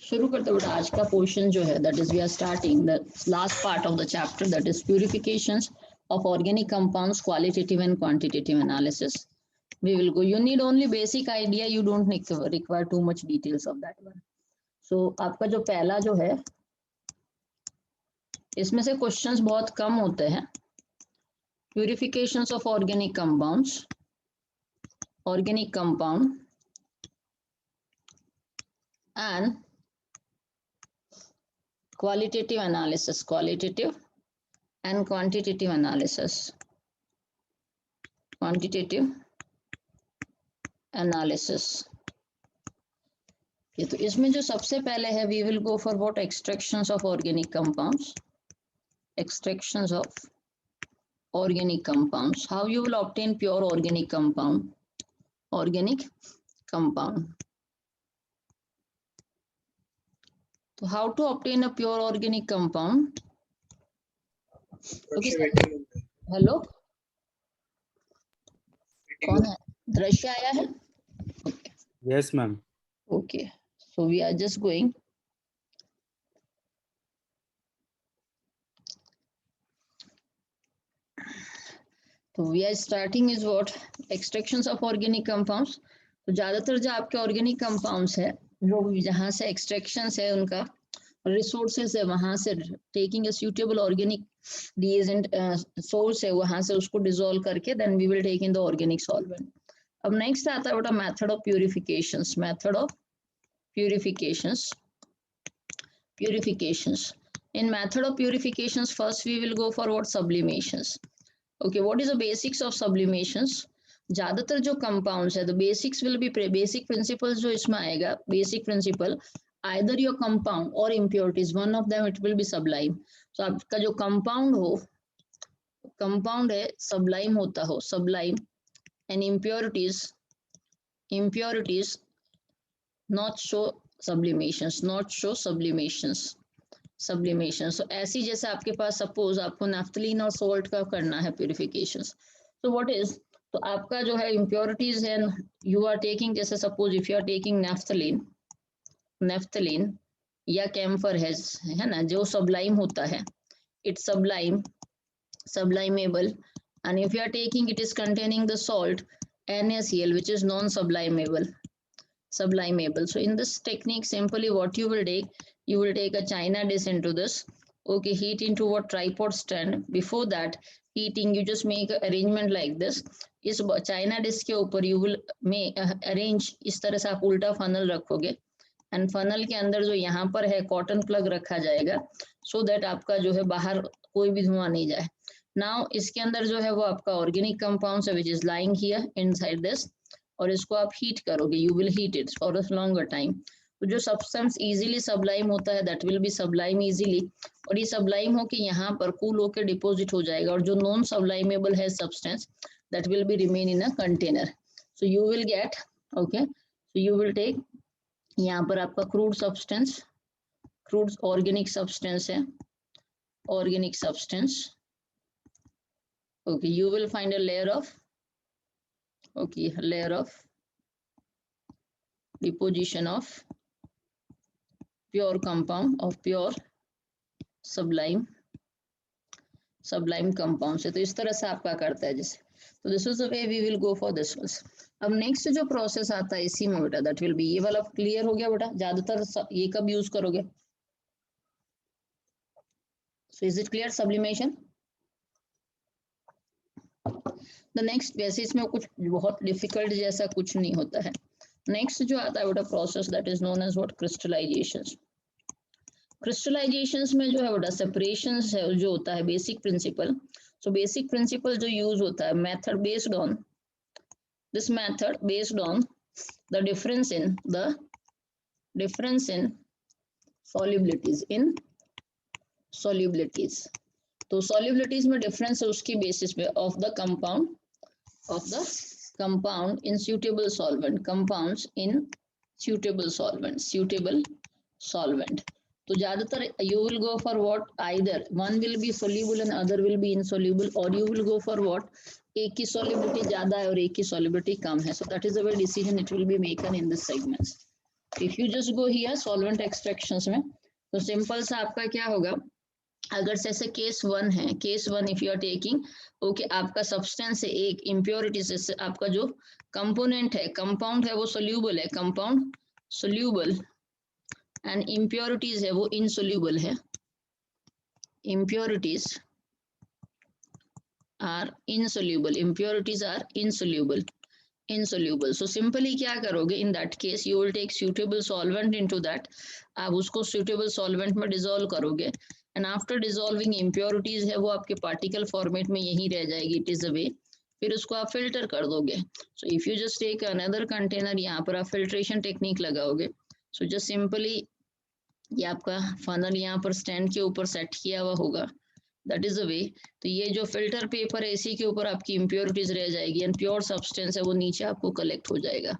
शुरू करते बेटा आज का पोर्शन जो है that is we are starting the last part of the chapter that is purifications of organic compounds, qualitative and quantitative analysis. We will go. You need only basic idea. You don't require too much details of that one. So आपका जो पहला जो है इसमें से questions बहुत कम होते हैं. Purifications of organic compounds, organic compound and qualitative analysis, qualitative and quantitative analysis, quantitative analysis. तो इसमें जो सबसे पहले है we will go for what extractions of organic compounds, extractions of organic compounds. How you will obtain pure organic compound, organic compound. So how to obtain a pure organic compound? Hello कौन है? दृश्य आया है? Yes, ma'am. Okay, so we are just going. So we are starting is what extractions of organic compounds. तो ज्यादातर जो आपके organic compounds है जो जहाँ से extractions है उनका रिसोर्सेस है वहां से taking a suitable organic reagent source है वहां से उसको डिसॉल्व करके then we will take in the organic solvent. अब नेक्स्ट आता है बेटा method of purifications. Method of purifications. Purifications in method of purifications first we will go for what sublimations. Okay, what is the basics of sublimations? ज्यादातर जो compounds है the basics will be basic principles जो इसमें आएगा basic principle either your compound or impurities, one of them it will be sublime. So आपका जो compound हो compound है sublime होता हो sublime and impurities not show sublimations, not show sublimations. So ऐसी जैसे आपके पास suppose आपको naphthalene और salt का करना है purifications. So what is, तो आपका जो है impurities है you are taking जैसे suppose if you are taking naphthalene या कैम्फर है ना जो सबलाइम होता है it's sublimable and if you are taking it is containing the salt NaCl which is non sublimable. So in this technique simply what you will take a china dish into this. Okay, heat into what tripod stand. Before that heating you just make an arrangement like this. इस china dish के ऊपर you will make arrange इस तरह से आप उल्टा funnel रखोगे and funnel के अंदर जो यहाँ पर है कॉटन प्लग रखा जाएगा सो दैट आपका जो है बाहर कोई भी धुआं नहीं जाए. नाउ इसके अंदर जो है वो आपका ऑर्गेनिक कंपाउंड्स है which is lying here inside this और इसको आप हीट करोगे. You will heat it for a longer time. तो जो सब्सटेंस इजीली सबलाइम होता है that will B Sublime easily और ये सबलाइम हो के यहाँ पर कूल होकर डिपोजिट हो जाएगा और जो नॉन सबलाइमेबल है substance that will be remain in a container. So you will get okay so you will take यहाँ पर आपका क्रूड ऑर्गेनिक सब्सटेंस है organic substance. Okay, you will find a layer of deposition of pure compound of pure sublime compound से. तो इस तरह से आपका करता है जैसे. तो this is the way we will go for this one. अब नेक्स्ट जो प्रोसेस आता है इसी में बेटा दैट विल बी ये वाला क्लियर हो गया बेटा. ज्यादातर ये कब यूज करोगे? So is it clear sublimation? The next वैसे इसमें कुछ बहुत डिफिकल्ट जैसा कुछ नहीं होता है. नेक्स्ट जो आता है बेटा process that is known as what crystallizations. Crystallizations में जो है बेटा सेपरेशंस है जो होता है basic principle. So basic principle जो यूज होता है method based on this method based on the difference in solubilities. तो solubilities में difference है उसकी basis पे of the compound in suitable solvent, compounds in suitable solvent. तो ज्यादातर you will go for what, either one will be soluble and other will be insoluble or you will go for what एक की solubility ज्यादा है और एक की solubility कम है. So that is the way decision it will be taken in this segments. If you just go here solvent extractions में, तो सिंपल सा आपका क्या होगा, अगर जैसे केस 1 है, case 1 if you are taking okay, आपका सब्सटेंस है एक इम्प्योरिटी से आपका जो कंपोनेंट है, कंपाउंड है वो सोल्यूबल है, कंपाउंड सोल्यूबल, एंड इम्प्योरिटीज है वो इनसोल्यूबल है, impurities are insoluble, impurities are insoluble. So simply क्या करोगे, in that case you will take suitable solvent into that, आप उसको suitable solvent में dissolve करोगे, and after dissolving impurities है वो आपके particle format में यहीं रह जाएगी, it is a way, फिर उसको आप filter कर दोगे. So if you just take another container, यहाँ पर आप filtration technique लगाओगे. So just simply ये आपका फनल यहाँ पर स्टैंड के ऊपर सेट किया हुआ होगा, दैट इज अ वे. तो ये जो फिल्टर पेपर है इसी के ऊपर आपकी इम्प्योरिटीज रह जाएगी, एंड प्योर सब्सटेंस है वो नीचे आपको कलेक्ट हो जाएगा.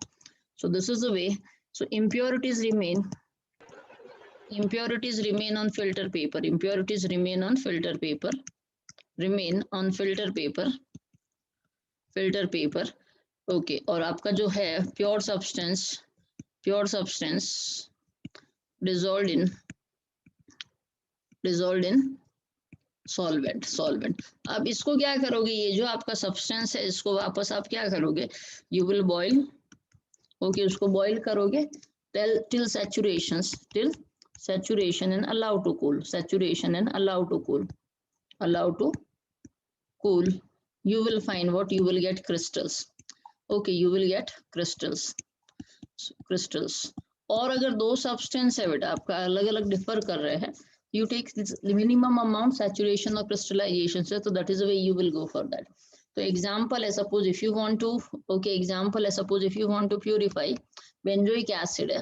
सो this is a way. So impurities remain on filter paper, impurities remain on filter paper, okay. और आपका जो है pure substance dissolved in solvent. अब इसको क्या करोगे, ये जो आपका सब्सटेंस है इसको वापस आप क्या करोगे, यू विल बॉईल, ओके, उसको बॉईल करोगे till saturation and allow to cool, you will find what, you will get crystals, okay, you will get crystals. और अगर दो सब्सटेंस है बेटा आपका अलग अलग डिफर कर रहे हैं, you take this minimum amount saturation or crystallization से, तो that is the way you will go for that. तो example है, suppose if you want to, okay, example है, suppose if you want to purify benzoic acid है,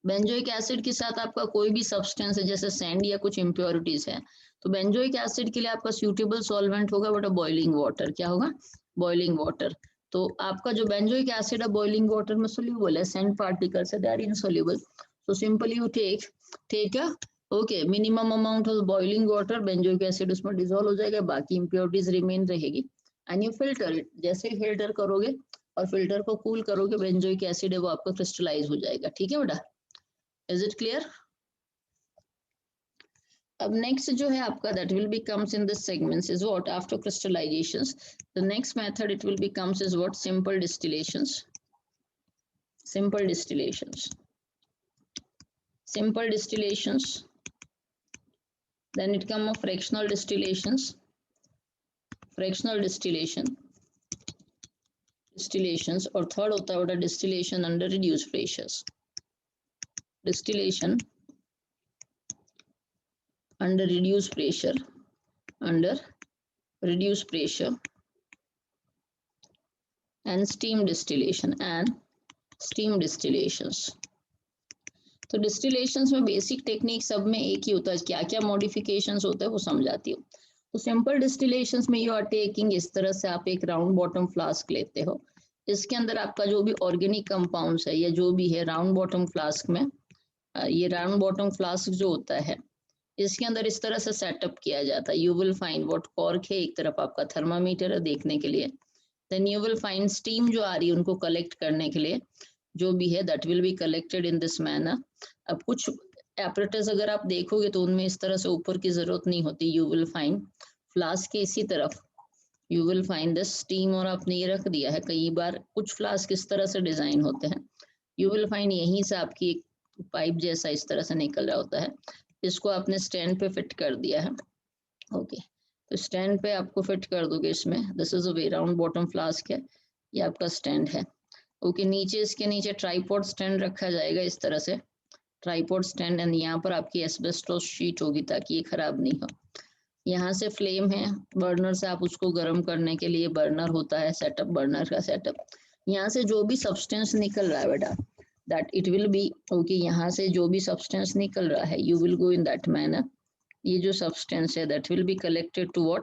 benzoic acid के साथ आपका कोई भी सब्सटेंस है जैसे सैंड या कुछ इम्प्योरिटीज है, तो बेंजोइक एसिड के लिए आपका सूटेबल सॉल्वेंट होगा बेटा बॉइलिंग वाटर. क्या होगा, बॉइलिंग वाटर. तो आपका जो बेंजोइक एसिड है बॉइलिंग वाटर में सोल्यूबल है, सैंड पार्टिकल्स है, they are insoluble. So simply you take a okay minimum amount of boiling water, benzoic acid उसमें डिसॉल्व हो जाएगा, बाकी इम्प्योरिटीज रिमेन रहेगी, एंड यू फिल्टर इट. जैसे ही फिल्टर करोगे और फिल्टर को कूल करोगे, बेंजोइक एसिड है वो आपका क्रिस्टलाइज हो जाएगा. ठीक है बेटा, इज इट क्लियर? अब नेक्स्ट जो है आपका that will becomes in this segments is what, after crystallizations the next method it will becomes is what, simple distillations. Then it come of fractional distillations, और थर्ड होता है distillation under reduced pressures, under reduced pressure and steam distillations. तो डिस्टिलेशंस में basic technique सब में एक ही होता है, क्या क्या मॉडिफिकेशंस होते हैं वो समझाती हूँ. तो सिंपल डिस्टिलेशंस में यू आर टेकिंग, इस तरह से आप एक राउंड बॉटम फ्लास्क लेते हो, इसके अंदर आपका जो भी ऑर्गेनिक कंपाउंड्स है या जो भी है राउंड बॉटम फ्लास्क में, ये राउंड बॉटम फ्लास्क जो होता है इसके अंदर इस तरह से सेटअप किया जाता है. You will find what, cork है, एक तरफ आपका थर्मामीटर है देखने के लिए, then you will find steam जो आ रही है उनको कलेक्ट करने के लिए जो भी है, that will be collected in this manner. अब कुछ एपरेटस अगर आप देखोगे तो उनमें इस तरह से ऊपर की जरूरत नहीं होती, यू विल फाइंड फ्लास्क के इसी तरफ you will find this steam, और आपने ये रख दिया है. कई बार कुछ फ्लास्क इस तरह से डिजाइन होते हैं, यू विल फाइंड यहीं से आपकी एक पाइप जैसा इस तरह से निकल रहा होता है, इसको आपने स्टैंड पे फिट कर दिया है. ओके, तो स्टैंड पे आपको फिट कर दोगे इसमें, this is a way round bottom flask है, ये आपका स्टैंड है. ओके, नीचे इसके नीचे ट्राइपॉड स्टैंड रखा जाएगा इस तरह से, ट्राइपॉड स्टैंड, एंड यहाँ पर आपकी एस्बेस्टोस शीट होगी ताकि ये खराब नहीं हो. यहाँ से फ्लेम है, बर्नर से आप उसको गर्म करने के लिए बर्नर होता है, सेटअप, बर्नर का सेटअप. यहाँ से जो भी सब्सटेंस निकल रहा है बेटा, that it will be okay, यहाँ से जो भी सब्सटेंस निकल रहा है you will go in that manner. ये जो सब्सटेंस है that will be collected to what,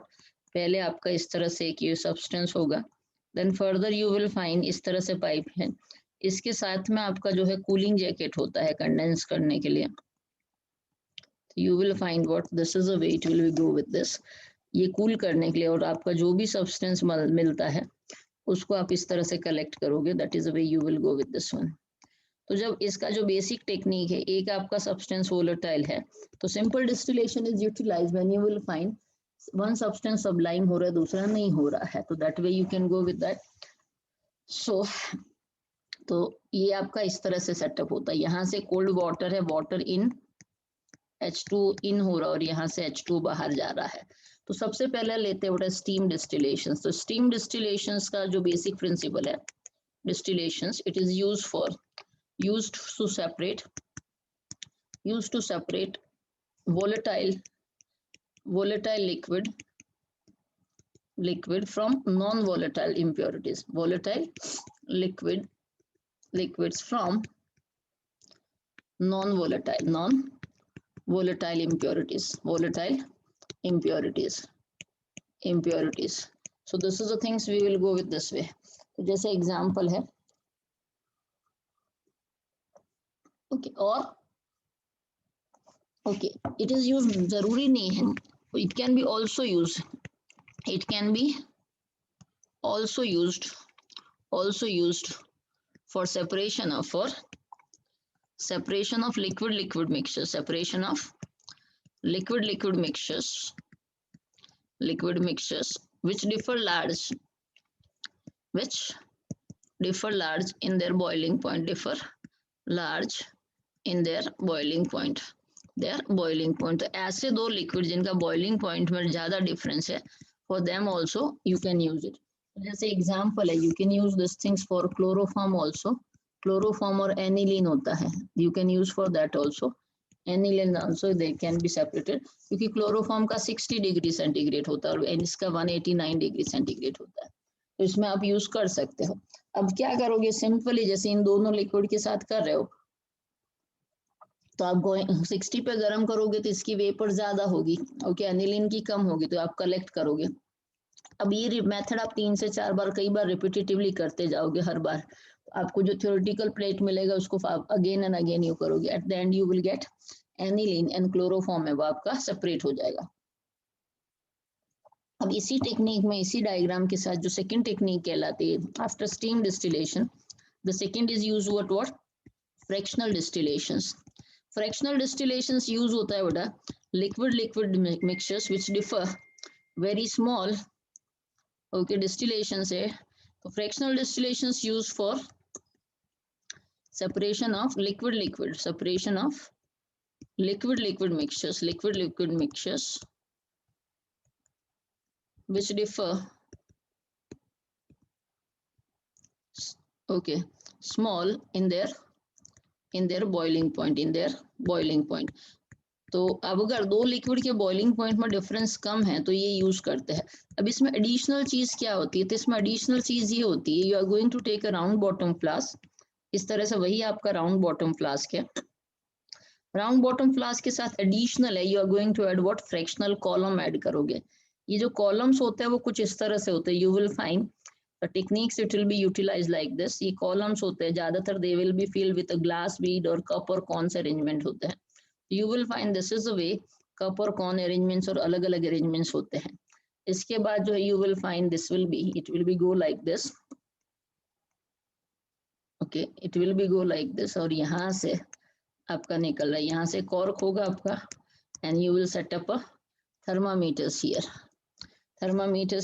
पहले आपका इस तरह से एक ये सब्सटेंस होगा, then further you will find इस तरह से पाइप है, इसके साथ में आपका जो है कूलिंग जैकेट होता है कंडेंस करने के लिए. You will find what, this is a way it will be go with this, ये कूल करने के लिए, और आपका जो भी सब्सटेंस मिलता है उसको आप इस तरह से कलेक्ट करोगे, that is the way you will go with this one. तो जब इसका जो बेसिक टेक्निक है, एक आपका सब्सटेंस वोलेटाइल है, तो simple distillation is utilized when you will find one substance sublime हो रहा है, दूसरा नहीं हो रहा है, तो that way you can go with that. So तो ये आपका इस तरह से सेटअप होता है। यहाँ से कोल्ड वाटर है, वाटर इन, H2 इन हो रहा है और यहाँ से H2 बाहर जा रहा है। तो सबसे पहले लेते हैं स्टीम डिस्टिलेशन। तो स्टीम डिस्टिलेशन का जो बेसिक प्रिंसिपल है, distillations, it is used to separate volatile liquid from non-volatile impurities, volatile liquids from non-volatile impurities. So this is the things we will go with this way. तो जैसे example है, okay, और okay, it is use, जरूरी नहीं है, it can B also use, it can be also used for separation of liquid mixtures, separation of liquid mixtures which differ large in their boiling point, तो ऐसे दो liquid जिनका boiling point में ज्यादा difference है, for them also you can use it. जैसे example है, you can use these things for chloroform also, chloroform और aniline होता है, you can use for that also, aniline also they can be separated, क्योंकि chloroform का 60 degree centigrade होता है और इसका 189 डिग्री सेंटीग्रेड होता है, तो इसमें आप यूज कर सकते हो। अब क्या करोगे, सिंपली जैसे इन दोनों लिक्विड के साथ कर रहे हो, तो आप 60 पे गर्म करोगे तो इसकी वेपर ज्यादा होगी, ओके, एनिलीन की कम होगी, तो आप कलेक्ट करोगे। अब ये मेथड आप 3 से 4 बार, कई बार रिपीटेटिवली करते जाओगे, हर बार आपको जो थ्योरेटिकल प्लेट मिलेगा उसको अगेन एंड अगेन यू करोगे, at the end you will gate aniline and chloroform है वो आपका सेपरेट हो जाएगा। अब इसी टेक्निक में, इसी डायग्राम के साथ जो सेकंड टेक्निक कहलाती है after steam distillation, the second is use what fractional distillations. Fractional distillations use होता है बेटा liquid mixtures which differ very small, okay, distillation से। तो fractional distillations use for separation of liquid mixtures which differ, okay, small in their boiling point, तो अब अगर दो liquid के बॉइलिंग पॉइंट में डिफरेंस कम है तो ये यूज करते हैं। अब इसमें एडिशनल चीज क्या होती है, तो इसमें एडिशनल चीज ये होती है, you are going to take a round bottom flask, इस तरह से वही आपका राउंड बॉटम फ्लास्क है, राउंड बॉटम फ्लास्क के साथ एडिशनल है, you are going to add what fractional column add करोगे। ये जो कॉलम्स होते हैं वो कुछ इस तरह से होते हैं, you will find the techniques it will be utilized like this. ये कॉलम्स होते हैं, ज्यादातर they will be filled with a glass bead और कप और कॉन से अरेंजमेंट होते हैं। You will find this is the way cup और कॉन अरेंजमेंट्स और अलग अलग अरेंजमेंट्स होते हैं। इसके बाद जो है you will find this will B, it will be go like this, okay, it will be go like this, और यहाँ से आपका निकल रहा है, यहाँ से कॉर्क होगा आपका, and you will set up a thermometers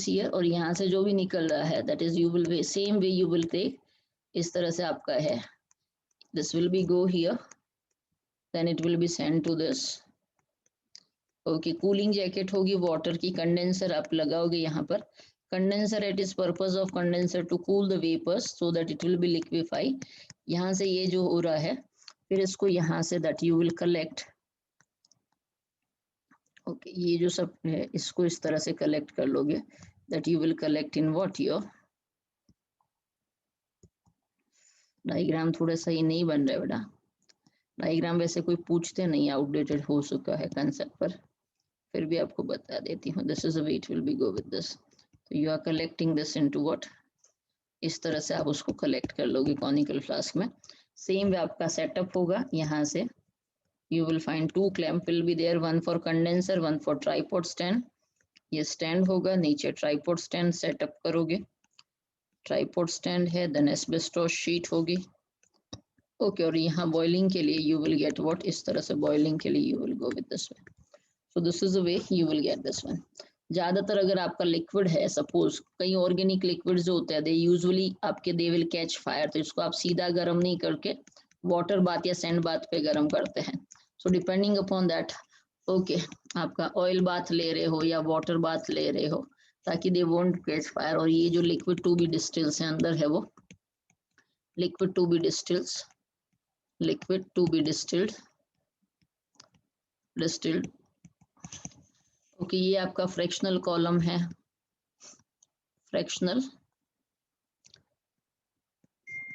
here, और यहाँ से जो भी निकल रहा है that is you will same way you will take, इस तरह से आपका है, this will be go here, then it will be send to this, okay. Cooling jacket होगी वाटर की, कंडेंसर आप लगाओगे यहाँ पर, condenser it is purpose of condenser to cool the vapours so that it will B liquefy. यहाँ से ये जो हो रहा है, फिर इसको यहाँ say that you will collect, okay, ये जो सब है इसको इस तरह से कलेक्ट कर लोगे, that you will collect in what your, diagram थोड़ा सही नहीं बन रहा है बेटा, डायग्राम वैसे कोई पूछते नहीं, आउटडेटेड हो चुका है कंसेप्ट, पर फिर भी आपको बता देती हूँ, this is the way it will be go with this. तो you are collecting this into what, इस तरह से आप उसको कलेक्ट कर लोगे कॉनिकल फ्लास्क में। सेम वे आपका सेटअप होगा, यहाँ से you will find two clamp will be there, one for condenser, one for tripod stand। ये stand होगा, नीचे tripod stand सेटअप करोगे, ट्राइपॉड स्टैंड है, देन एस्बेस्टोस शीट होगी। ओके, और यहाँ बॉइलिंग के लिए यू विल गेट व्हाट, इस तरह से बॉइलिंग के लिए you will go with this way. So this is the way you will get this one. ज्यादातर अगर आपका लिक्विड है, सपोज कई ऑर्गेनिक लिक्विड जो होते हैं दे यूजुअली आपके दे विल कैच फायर, तो इसको आप सीधा गर्म नहीं करके वाटर बाथ या सैंड बाथ पे गर्म करते हैं। So depending upon that, okay, आपका ऑयल बाथ ले रहे हो या वाटर बाथ ले रहे हो, ताकि दे वोंट कैच फायर। और ये जो लिक्विड टू बी डिस्टिल्स है अंदर है, वो liquid to be distils, liquid to be distilled, distilled. Okay, ये आपका फ्रैक्शनल कॉलम है, फ्रैक्शनल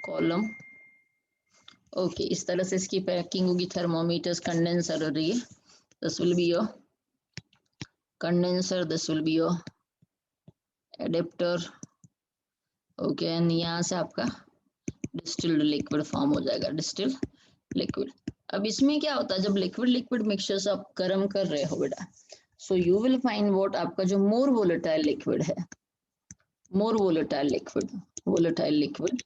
कॉलम। ओके, इस तरह से इसकी पैकिंग होगी। थर्मोमीटर्स, कंडेंसर, और ये this will be your condenser, this will be your adapter. Okay, and यहाँ से आपका डिस्टिल्ड लिक्विड फॉर्म हो जाएगा, डिस्टिल्ड लिक्विड। अब इसमें क्या होता है, जब लिक्विड लिक्विड मिक्सचर्स आप गर्म कर रहे हो बेटा, so you will find what, आपका जो मोर वोलेटाइल लिक्विड है, more volatile liquid, volatile liquid.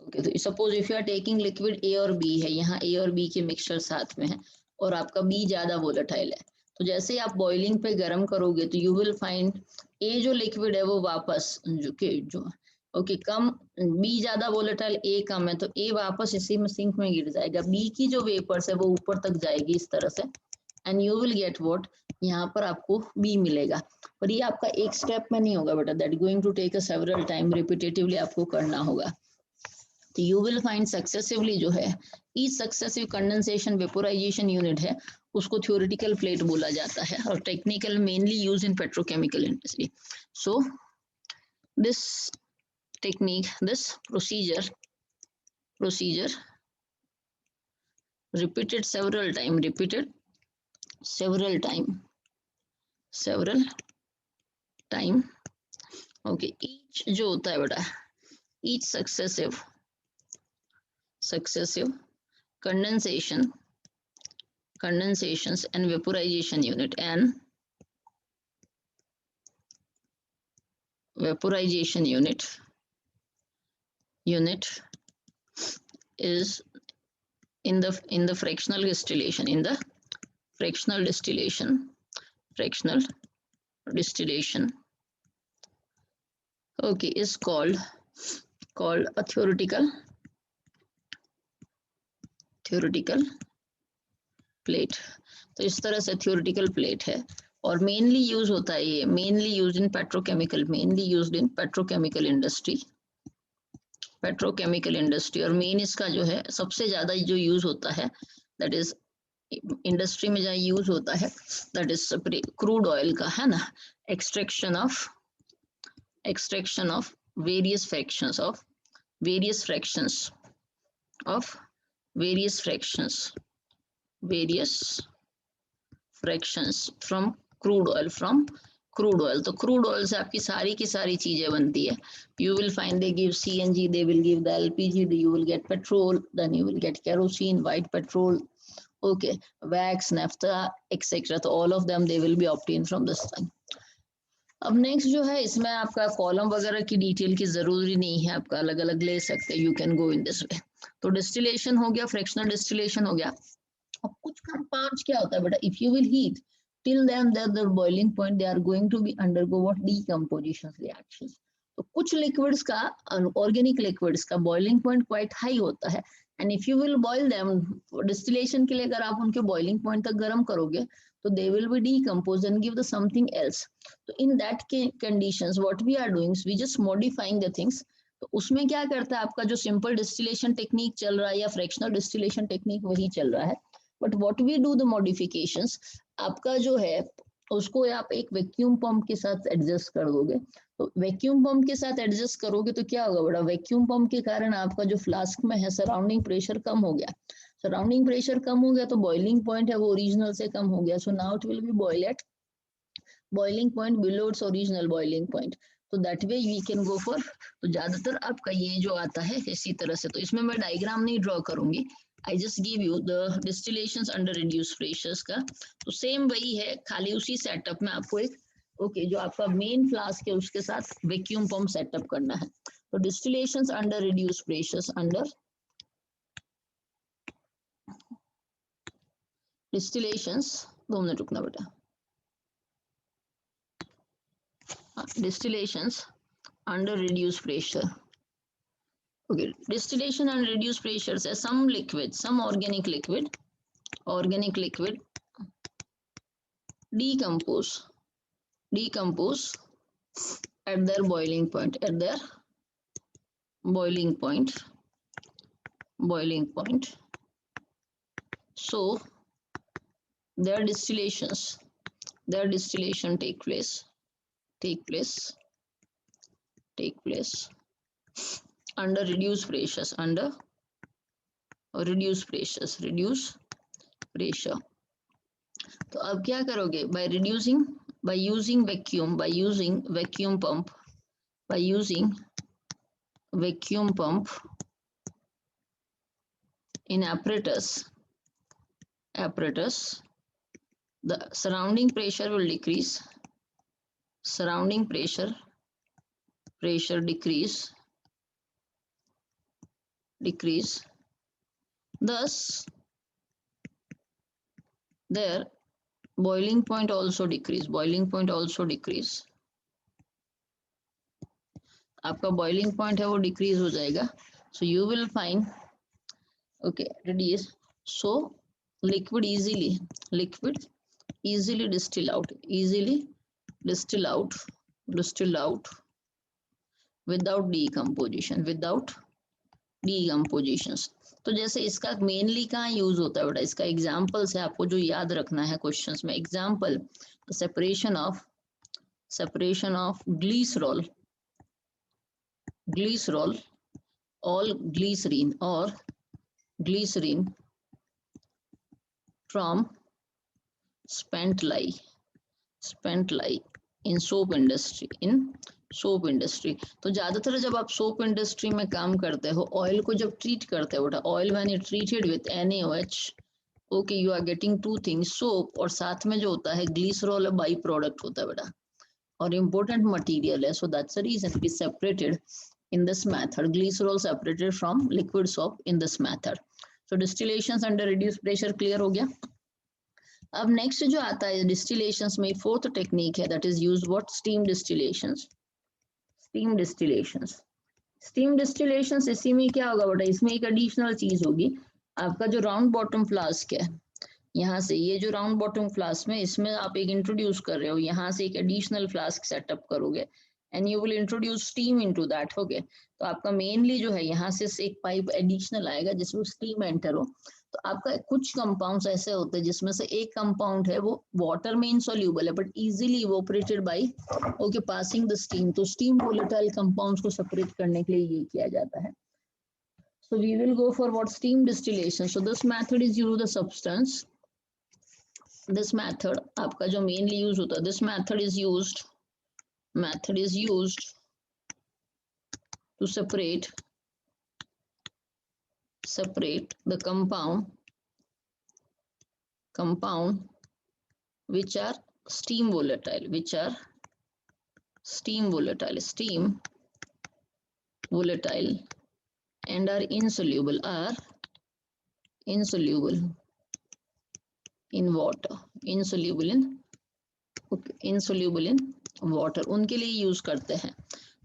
Okay, तो suppose if you are taking liquid A और बी है, यहाँ ए और बी के मिक्सचर साथ में है और आपका बी ज्यादा वोलेटाइल है, तो जैसे ही आप बॉइलिंग पे गर्म करोगे तो यू विल फाइंड ए जो लिक्विड है वो वापस जो ओके कम, बी ज्यादा वोलेटाइल, ए कम है, तो ए वापस इसी में सिंक में गिर जाएगा, बी की जो वेपर्स है वो ऊपर तक जाएगी इस तरह से, and you will get what, यहाँ पर आपको बी मिलेगा। पर ये आपका एक स्टेप में नहीं होगा बेटा, that going to take a several time, repetitively आपको करना होगा। तो यू विल फाइंड सक्सेसिवली जो है, each successive condensation vaporisation unit है उसको थ्योरेटिकल प्लेट बोला जाता है, और technical mainly use in petrochemical industry. So this technique, this procedure repeated several time, okay, each जो होता है बेटा, each successive condensations and vaporization unit is in the fractional distillation, okay, is called a theoretical plate। तो इस तरह से theoretical plate है, और मेनली यूज होता है ये, mainly use in petrochemical industry, और मेन इसका जो है सबसे ज्यादा जो यूज होता है, दैट इज इंडस्ट्री में जहाँ यूज होता है, दैट इज क्रूड ऑयल का, है ना, extraction of various fractions from crude oil, तो क्रूड ऑयल से आपकी सारी की सारी चीजें बनती है। You will find they give CNG, they will give the LPG, you will get petrol, then you will get kerosene, white petrol, okay, wax, naphtha, etc. तो all of them they will be obtained from this thing। अब next जो है, इसमें आपका column वगैरह की detail की जरूरी नहीं है, आपका अलग अलग ले सकते हैं, you can go in this way. तो डिस्टिलेशन हो गया, फ्रैक्शनल डिस्टिलेशन हो गया। अब कुछ कंपाउंड्स क्या होता है बेटा, if you will heat till then the boiling point they are going to be undergo what decomposition reactions। तो कुछ लिक्विड्स का, ऑर्गेनिक लिक्विड्स का बॉइलिंग पॉइंट क्वाइट हाई होता है, and if you will boil them distillation के लिए, अगर आप उनके बॉइलिंग पॉइंट तक गर्म करोगे तो they will be decomposed and give the something else। तो in that conditions what we are doing, we just modifying the things। तो उसमें क्या करता है, आपका जो सिंपल डिस्टिलेशन टेक्निक चल रहा है या फ्रैक्शनल डिस्टिलेशन टेक्निक वही चल रहा है, but what we do the modifications, आपका जो है उसको आप एक वैक्यूम पंप के साथ एडजस्ट कर दोगे। तो वैक्यूम पंप के साथ एडजस्ट करोगे तो क्या होगा बड़ा, वैक्यूम पंप के कारण आपका जो फ्लास्क में है सराउंडिंग प्रेशर कम हो गया, सराउंडिंग प्रेशर कम हो गया तो बॉइलिंग पॉइंट है वो ओरिजिनल से कम हो गया। So now it will be boil at boiling point below its original boiling point. तो that way we can go for, तो ज्यादातर आपका ये जो आता है इसी तरह से। तो इसमें मैं डायग्राम नहीं ड्रॉ करूंगी, I just give you the distillations under reduced pressures का। तो सेम वही है, खाली उसी सेटअप में आपको एक ओके, जो आपका मेन फ्लास्क है उसके साथ वैक्यूम पंप सेटअप करना है। तो distillations under reduce pressures, under distillations, 2 minute रुकना बेटा, distillations under reduce pressure. Okay, distillation and reduced pressures as some liquid, some organic liquid decompose at their boiling point, boiling point. So their distillation take place under reduced pressure. तो अब क्या करोगे? by using vacuum pump in apparatus, the surrounding pressure will decrease, decrease, thus their boiling point also decrease, आपका boiling point है वो decrease हो जाएगा. So you will find, okay, reduce, so liquid easily distill out without decompositions. तो जैसे इसका mainly कहाँ use होता है बेटा? इसका एग्जाम्पल्स है आपको जो याद रखना है क्वेश्चंस में. Example, separation of glycerol or glycerine from spent lye in soap industry. तो ज्यादातर जब आप सोप इंडस्ट्री में काम करते हो, ऑयल को जब ट्रीट करते हो बेटा, oil when it treated with NaOH, okay, you are getting 2 things, soap और साथ में जो होता है ग्लिसरॉल, बाई प्रोडक्ट होता है बेटा और इम्पोर्टेंट मटेरियल है. So that's the reason it is separated in this method, glycerol separated from liquid soap in this method. So distillations under reduced pressure clear हो गया. अब नेक्स्ट जो आता है डिस्टिलेशंस में, फोर्थ टेक्निक है, that is used what? Steam distillations. इसी में क्या होगा बेटा? इसमें एक एडिशनल चीज होगी, आपका जो राउंड बॉटम फ्लास्क है, यहाँ से ये जो राउंड बॉटम फ्लास्क में, इसमें आप एक इंट्रोड्यूस कर रहे हो, यहाँ से एक एडिशनल फ्लास्क सेटअप करोगे and you will introduce steam into that. Okay, तो आपका मेनली जो है यहाँ से एक पाइप एडिशनल आएगा जिसमें स्टीम एंटर हो. तो आपका कुछ कंपाउंड्स ऐसे होते हैं जिसमें से एक कंपाउंड है वो वाटर में इनसॉल्यूबल है but easily evaporated by okay passing the steam. तो स्टीम वोलेटाइल कंपाउंड्स को सेपरेट करने के लिए ये किया जाता है. So we will go for what? Steam distillation. So this method is used the substance. This method आपका जो मेनली यूज होता है, this method is used to separate the compound which are steam volatile and are insoluble in water, water, उनके लिए use करते हैं.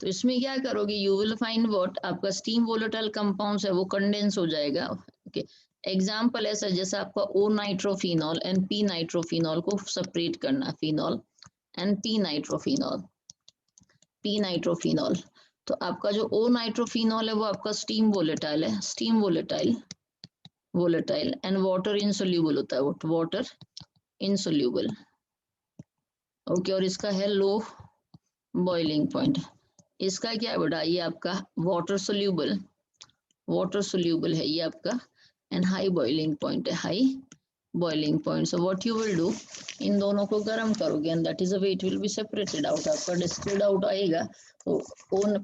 तो इसमें क्या करोगे? You will find what? आपका स्टीम वोलेटाइल कंपाउंड्स है वो कंडेंस हो जाएगा. ओके, एग्जांपल है सर, जैसे आपका O nitrophenol and P nitrophenol को सेपरेट करना, फिनॉल एंड P नाइट्रोफिनॉल. तो आपका जो O नाइट्रोफिनॉल है वो आपका स्टीम वोलेटाइल है, एंड वाटर इनसोल्यूबल होता है, वाटर इनसोल्यूबल. ओके, और इसका है लो बॉइलिंग पॉइंट. इसका क्या है बेटा? ये आपका वाटर सोल्यूबल है ये आपका, एंड हाई बॉइलिंग पॉइंट है, so what you will do, इन दोनों को गर्म करोगे and that is the way it will be separated out. आपका डिस्टिल्ड आउट आएगा तो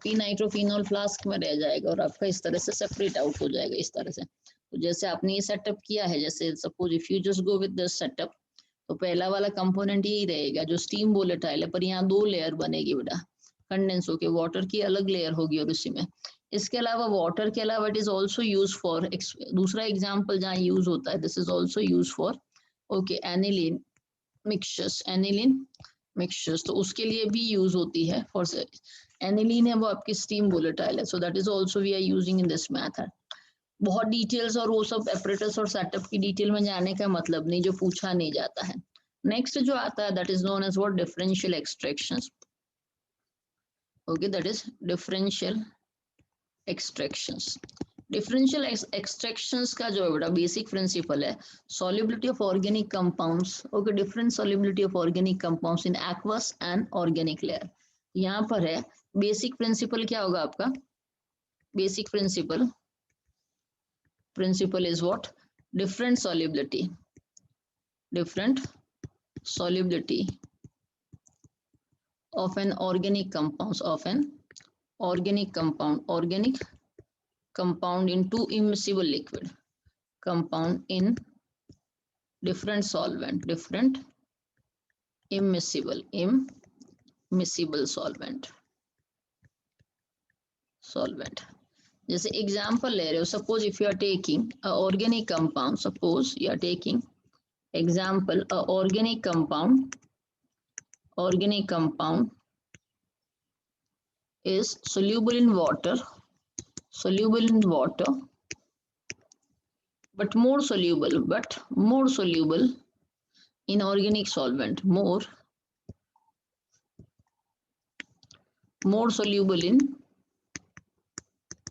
P नाइट्रोफिनॉल फ्लास्क में रह जाएगा और आपका इस तरह से सेपरेट आउट हो जाएगा, इस तरह से. तो जैसे आपने ये सेटअप किया है, जैसे suppose if you just go with this setup, तो पहला वाला कंपोनेंट यही रहेगा जो स्टीम वोलेटाइल है, पर यहाँ 2 लेयर बनेगी बेटा, कंडेंस होके वाटर की अलग लेयर होगी और उसी में। इसके अलावा वाटर के अलावा it is also use for, दूसरा एग्जाम्पल जहाँ यूज होता है, this is also use for okay aniline mixtures, aniline mixtures, तो उसके लिए भी यूज होती है फॉर एनिलीन है वो आपकी स्टीम वोलेटाइल है, so that is also we are using in this method. बहुत डिटेल्स और वो सब एपरेटस और सेटअप की डिटेल में जाने का मतलब नहीं, जो पूछा नहीं जाता है। नेक्स्ट जो आता है that is known as what, differential extractions. Okay, that is differential extractions. Differential extractions का जो है बेटा बेसिक प्रिंसिपल है solubility of organic compounds. Okay, different solubility of organic compounds in aqueous and organic layer. यहाँ पर है basic principle क्या होगा आपका, basic principle is what, different solubility of an organic compound into immiscible liquid, compound in different solvent, different immiscible solvent। जैसे example ले रहे हो, suppose if you are taking a organic compound, suppose you are taking example a organic compound is soluble in water, but more soluble in organic solvent, more soluble in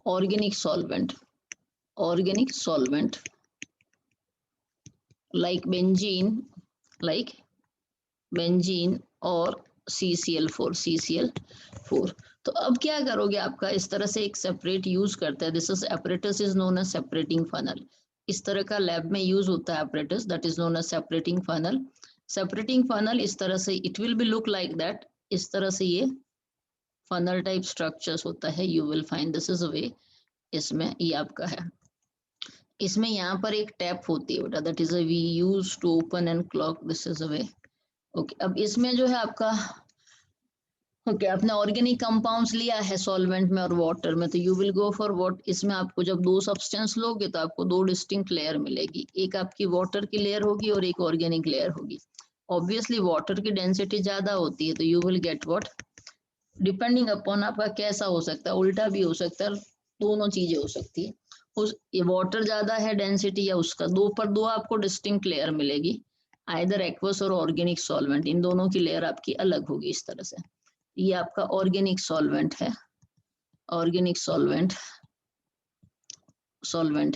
organic solvent like benzene और CCl4। तो अब क्या करोगे, आपका इस तरह से एक सेपरेट यूज करता है, this is apparatus is known as separating funnel. इस तरह का लैब में यूज होता है apparatus, that is known as separating funnel. इस तरह से it will be look like that, इस तरह से ये फनल टाइप स्ट्रक्चर्स होता है, you will find this is a way. इसमें ये आपका है, इसमें यहाँ पर एक टैप होती है बेटा, that is a we use to open and clock, this is a way. Okay, अब इसमें जो है आपका ओके आपने ऑर्गेनिक कंपाउंड्स लिया है सॉल्वेंट में और वाटर में, तो you will go for what, इसमें आपको जब 2 सब्सटेंस लोगे तो आपको 2 डिस्टिंक्ट लेयर मिलेगी, एक आपकी वाटर की लेयर होगी और एक ऑर्गेनिक लेयर होगी। ऑब्वियसली वाटर की डेंसिटी ज्यादा होती है, तो you will get what, depending upon आपका कैसा हो सकता है, उल्टा भी हो सकता है, दोनों चीजें हो सकती है। उस वाटर ज्यादा है डेंसिटी या उसका, 2 पर 2 आपको डिस्टिंक्ट लेयर मिलेगी, आइदर एक्वस और ऑर्गेनिक सॉल्वेंट, इन दोनों की लेयर आपकी अलग होगी इस तरह से। ये आपका ऑर्गेनिक सॉल्वेंट है, ऑर्गेनिक सॉल्वेंट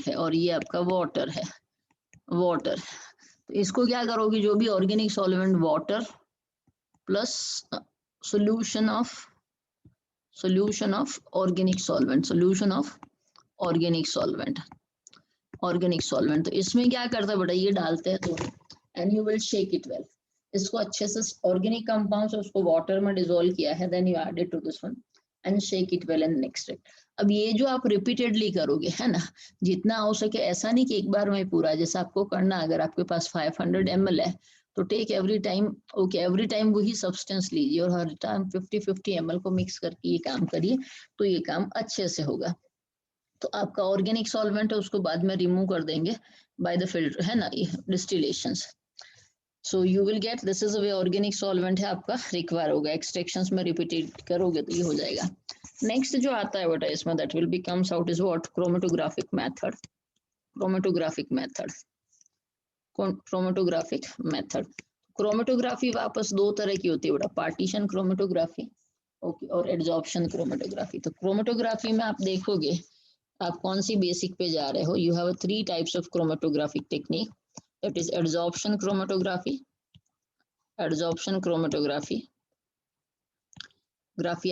है, और ये आपका वाटर है, वाटर। तो इसको क्या करोगे, जो भी organic solvent water plus solution of organic solvent, तो इसमें क्या करता है बेटा, ये डालते हैं दोनों and you will shake it well. इसको अच्छे से ऑर्गेनिक कंपाउंड्स उसको वाटर में डिसॉल्व किया है, then you add it to this one and shake it well and extract. अब ये जो आप रिपीटेडली करोगे है ना, जितना हो सके, ऐसा नहीं कि एक बार में पूरा, जैसा आपको करना, अगर आपके पास 500 ml है तो take every time, okay every time वही सब्सटेंस लीजिए और हर टाइम 50-50 ml को मिक्स करके ये काम करिए, तो ये काम अच्छे से होगा। तो आपका ऑर्गेनिक सॉल्वेंट है उसको बाद में रिमूव कर देंगे बाय द फिल्टर, है ना, distillations. So you will get, this is a way organic solvent है आपका रिक्वायर होगा, एक्सट्रैक्शंस में रिपीटेड करोगे तो ये हो जाएगा। नेक्स्ट जो आता है बेटा इसमें, that will be comes out is what, chromatographic method. Chromatography वापस 2 तरह की होती है बेटा, पार्टीशन क्रोमेटोग्राफी ओके और एडजॉर्प्शन क्रोमेटोग्राफी। तो क्रोमेटोग्राफी में आप देखोगे आप कौन सी बेसिक पे जा रहे हो, you have 3 types of chromatographic technique, that is adsorption chromatography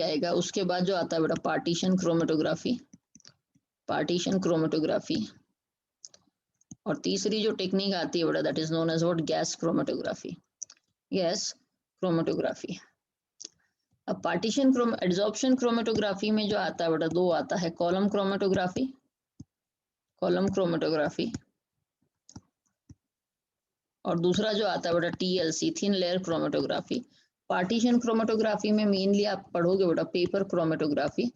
आएगा। उसके बाद जो आता है बेटा पार्टीशन क्रोमेटोग्राफी, और तीसरी जो टेक्निक आती है बेटा that is known as what, gas chromatography. अब पार्टीशन एडजॉर्प्शन क्रोमेटोग्राफी में जो आता है बेटा 2 आता है, कॉलम क्रोमेटोग्राफी और दूसरा जो आता है बेटा TLC, thin layer chromatography. Partition chromatography में मेनली आप पढ़ोगे बेटा पेपर क्रोमेटोग्राफी।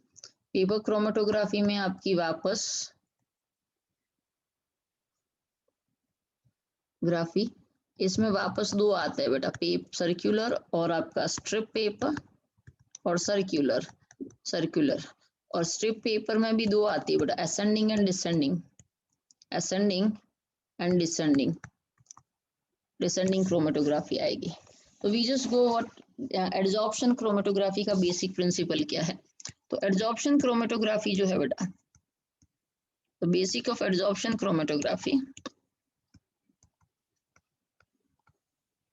पेपर क्रोमेटोग्राफी में आपकी वापस ग्राफी, इसमें वापस दो आते हैं बेटा, सर्क्यूलर और आपका स्ट्रिप पेपर और सर्क्यूलर। और स्ट्रिप पेपर में भी दो आती है बेटा, ascending and descending, ascending and descending chromatography आएगी। तो we just go what adsorption chromatography का बेसिक प्रिंसिपल क्या है। तो एडजॉर्प्शन क्रोमेटोग्राफी जो है बेटा, तो basic of adsorption chromatography,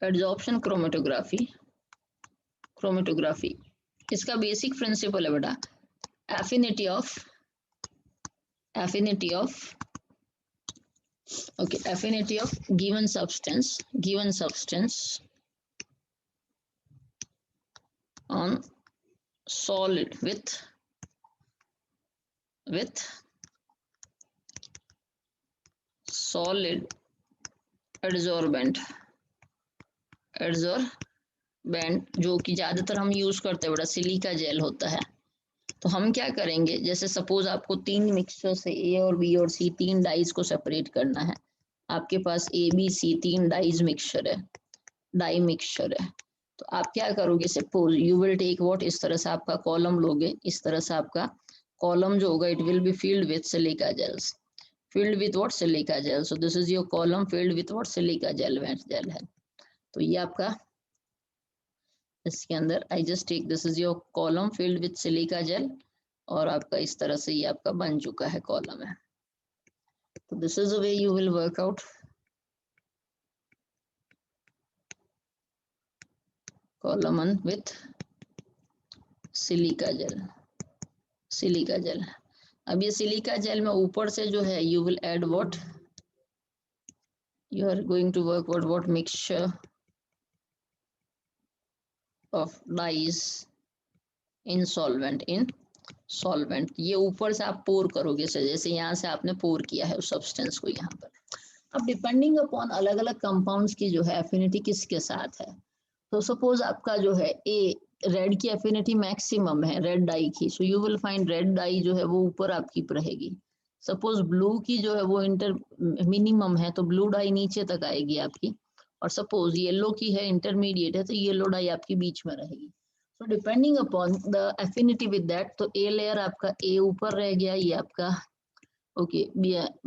adsorption chromatography इसका बेसिक प्रिंसिपल है बेटा affinity of given substance on solid with solid adsorbent, जो कि ज्यादातर हम यूज करते हैं बेटा सिलिका जेल होता है। तो हम क्या करेंगे, जैसे सपोज आपको तीन मिक्सचर से A और B और C तीन डाइज को सेपरेट करना है, आपके पास ABC तीन डाइज मिक्सचर है, डाई मिक्सचर है, तो आप क्या करोगे, suppose you will take what, इस तरह से आपका कॉलम लोगे, इस तरह से आपका कॉलम जो होगा it will be filled with silica gels, filled with what silica gel. So this is your column filled with what silica gel है। तो ये आपका इसके अंदर I just take this is your column filled with silica gel, और आपका इस तरह से ये आपका बन चुका है कॉलम है। तो this is the way you will work out column with silica gel. अब ये सिलिका जेल में ऊपर से जो है you will add what, you are going to work what mixture of dyes in solvent ये ऊपर से आप पोर करोगे, जैसे यहाँ से आपने पोर किया है उस सब्सटेंस को यहाँ पर। अब डिपेंडिंग अपॉन अलग अलग कंपाउंड्स की जो है एफिनिटी किसके साथ है, तो सपोज आपका जो है ए रेड की एफिनिटी मैक्सिमम है रेड डाई की, so you will find red dye जो है वो ऊपर आपकी रहेगी। सपोज ब्लू की जो है वो मिनिमम है, तो ब्लू डाई नीचे तक आएगी आपकी, और सपोज येलो की है इंटरमीडिएट है, तो येलो डाई आपकी बीच में रहेगी। So depending upon the affinity with that, तो A लेयर आपका A ऊपर रह गया, ये आपका ओके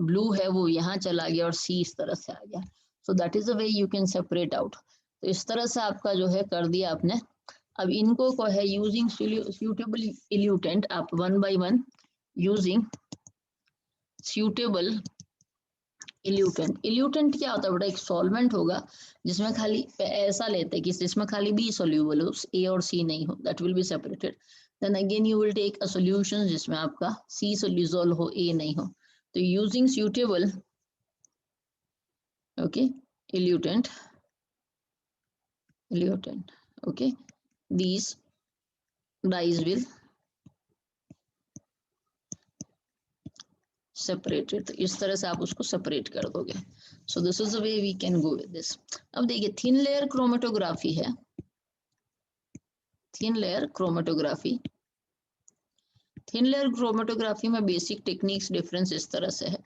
ब्लू है वो यहाँ चला गया, और C इस तरह से आ गया। So that is the way you can separate out। तो इस तरह से आपका जो है कर दिया आपने। अब इनको को है यूजिंग suitable इल्यूटेंट, आप one by one using suitable इल्यूटेंट क्या होता है बेटा, एक सॉल्वेंट होगा जिसमें खाली ऐसा लेते हैं कि जिसमें खाली B सोल्यूबल हो, A और C नहीं हो, that will be separated. Then again you will take a solution जिसमें आपका C सोल्यूबल हो, A नहीं हो। तो using suitable okay eluent okay these dyes will separated, तो इस तरह से आप उसको सेपरेट कर दोगे। So this is the way we can go with this. अब देखिए थिन लेयर क्रोमेटोग्राफी है, थिन लेयर क्रोमेटोग्राफी में बेसिक टेक्निक्स डिफरेंस इस तरह से है,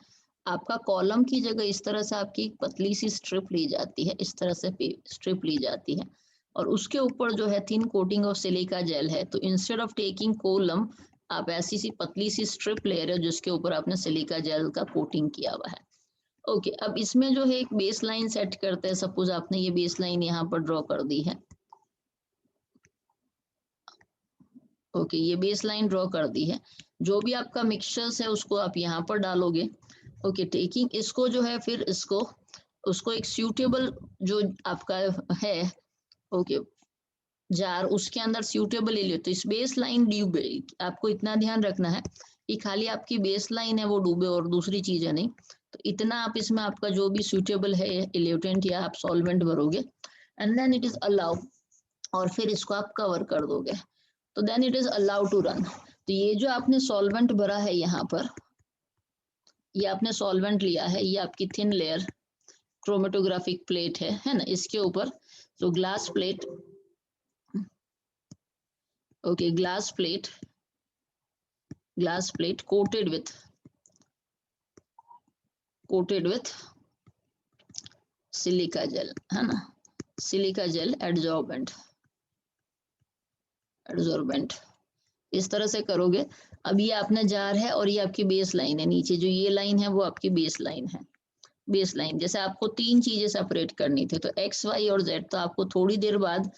आपका कॉलम की जगह इस तरह से आपकी पतली सी स्ट्रिप ली जाती है, इस तरह से स्ट्रिप ली जाती है, और उसके ऊपर जो है thin coating of silica gel है। तो इंस्टेड ऑफ टेकिंग कॉलम आप ऐसी सी पतली सी स्ट्रिप ले रहे हो जिसके ऊपर आपने सिलिका जेल का कोटिंग किया हुआ है। ओके अब इसमें जो है एक बेस लाइन सेट करते हैं, सपोज आपने ये बेस लाइन यहाँ पर ड्रॉ कर दी है, ओके ये बेस लाइन ड्रॉ कर दी है, जो भी आपका मिक्सचर्स है उसको आप यहाँ पर डालोगे। ओके टेकिंग इसको जो है फिर उसको एक सूटेबल जो आपका है ओके जार, उसके अंदर सूटेबल ले लो। तो इस बेस लाइन डूबे, आपको इतना ध्यान रखना है कि खाली आपकी बेस लाइन है वो डूबे और दूसरी चीज है नहीं। तो इतना आप इसमें आपका जो भी सूटेबल है इल्यूटेंट या आप सॉल्वेंट भरोगे, and then it is allow, और फिर इसको आप कवर कर दोगे, तो then it is allow to run. तो ये जो आपने सॉल्वेंट भरा है यहाँ पर, ये आपने सॉल्वेंट लिया है, ये आपकी थिन लेयर क्रोमेटोग्राफिक प्लेट है ना, इसके ऊपर तो glass plate, okay, glass plate coated with silica gel, है ना, सिलिका जेल एडजॉर्बेंट, इस तरह से करोगे। अब ये अपना जार है और ये आपकी बेस लाइन है, नीचे जो ये लाइन है वो आपकी बेस लाइन है। बेस लाइन जैसे आपको तीन चीजें सेपरेट करनी थी, तो एक्स वाई और जेड, तो आपको थोड़ी देर बाद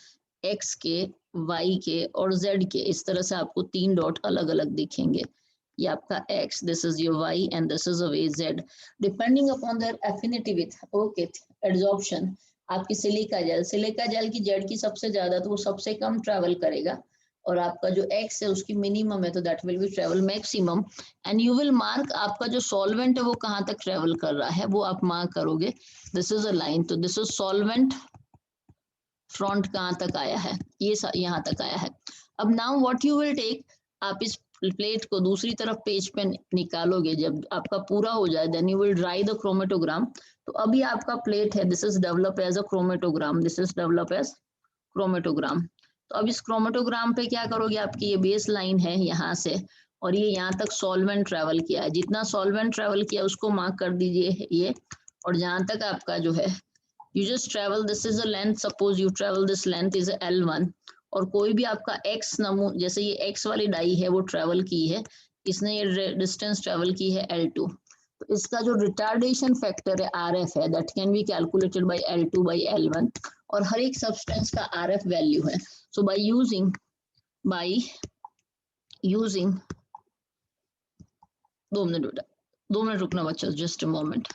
एक्स के, वाई के और जेड के, इस तरह से आपको तीन डॉट अलग अलग दिखेंगे। ये आपका x, this is your y and this is away z, depending upon their affinity with, okay, adsorption. आपकी सिलिका जेल की जेड की सबसे ज्यादा, तो वो सबसे कम ट्रेवल करेगा, और आपका जो x है उसकी मिनिमम है, तो that will B travel maximum. And you will mark आपका जो सॉल्वेंट है वो कहाँ तक ट्रेवल कर रहा है, वो आप मार्क करोगे। दिस इज अ लाइन, तो दिस इज सॉल्वेंट फ्रंट कहाँ तक आया है, ये यहाँ तक आया है। अब now what you will take, आप इस प्लेट को दूसरी तरफ पेज पे निकालोगे, जब आपका पूरा हो जाए then you will dry the chromatogram. तो अभी आपका प्लेट है, this is develop as a chromatogram, तो अब इस क्रोमेटोग्राम पे क्या करोगे, आपकी ये बेस लाइन है यहाँ से, और ये यहाँ तक सॉल्वेंट ट्रेवल किया है, जितना सॉल्वेंट ट्रेवल किया उसको मार्क कर दीजिए ये, और जहां तक आपका जो है, you just travel, this is a length, suppose you travel this length is L1, और कोई भी आपका x नमू, जैसे ये x वाली डाई है वो ट्रेवल की है, इसने ये डिस्टेंस ट्रेवल की है L2, तो इसका जो रिटार्डेशन फैक्टर है RF है, that can be calculated by L2 by L1, और हर एक सब्सटेंस का RF वैल्यू है। सो बाय यूजिंग 2 मिनट बेटा, 2 मिनट रुकना बच्चा, जस्ट अ मोमेंट।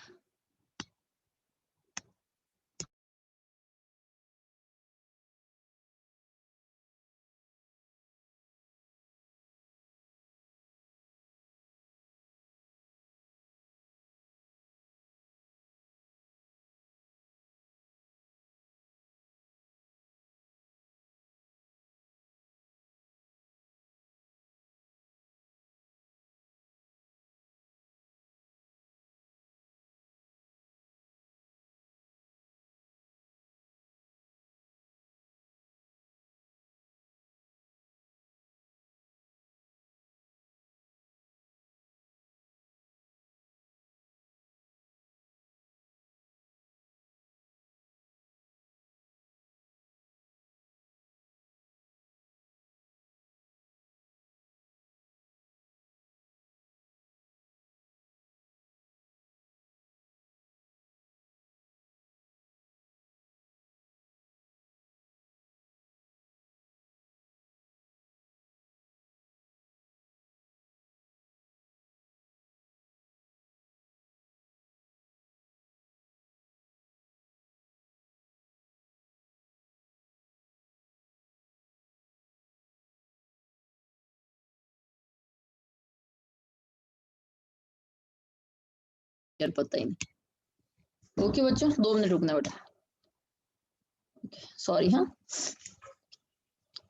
पता ही नहीं। ओके बच्चों, 2 मिनट रुकना बेटा, सॉरी। हाँ,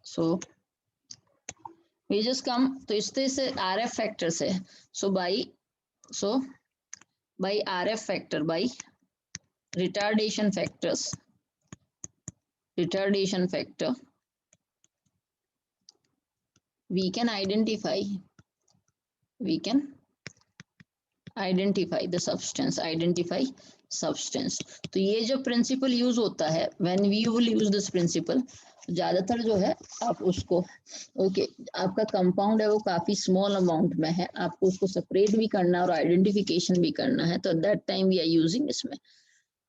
सो वी जस्ट कम, तो इस तरह से RF फैक्टर से, so by RF factor, by retardation factor, we can identify the substance, तो ये जो प्रिंसिपल यूज होता है, when we will use this principle, ज्यादातर जो है आप उसको, ओके, आपका कंपाउंड है वो काफी स्मॉल अमाउंट में है, आपको उसको सेपरेट भी करना है और आइडेंटिफिकेशन भी करना है, तो that time we are using इसमें।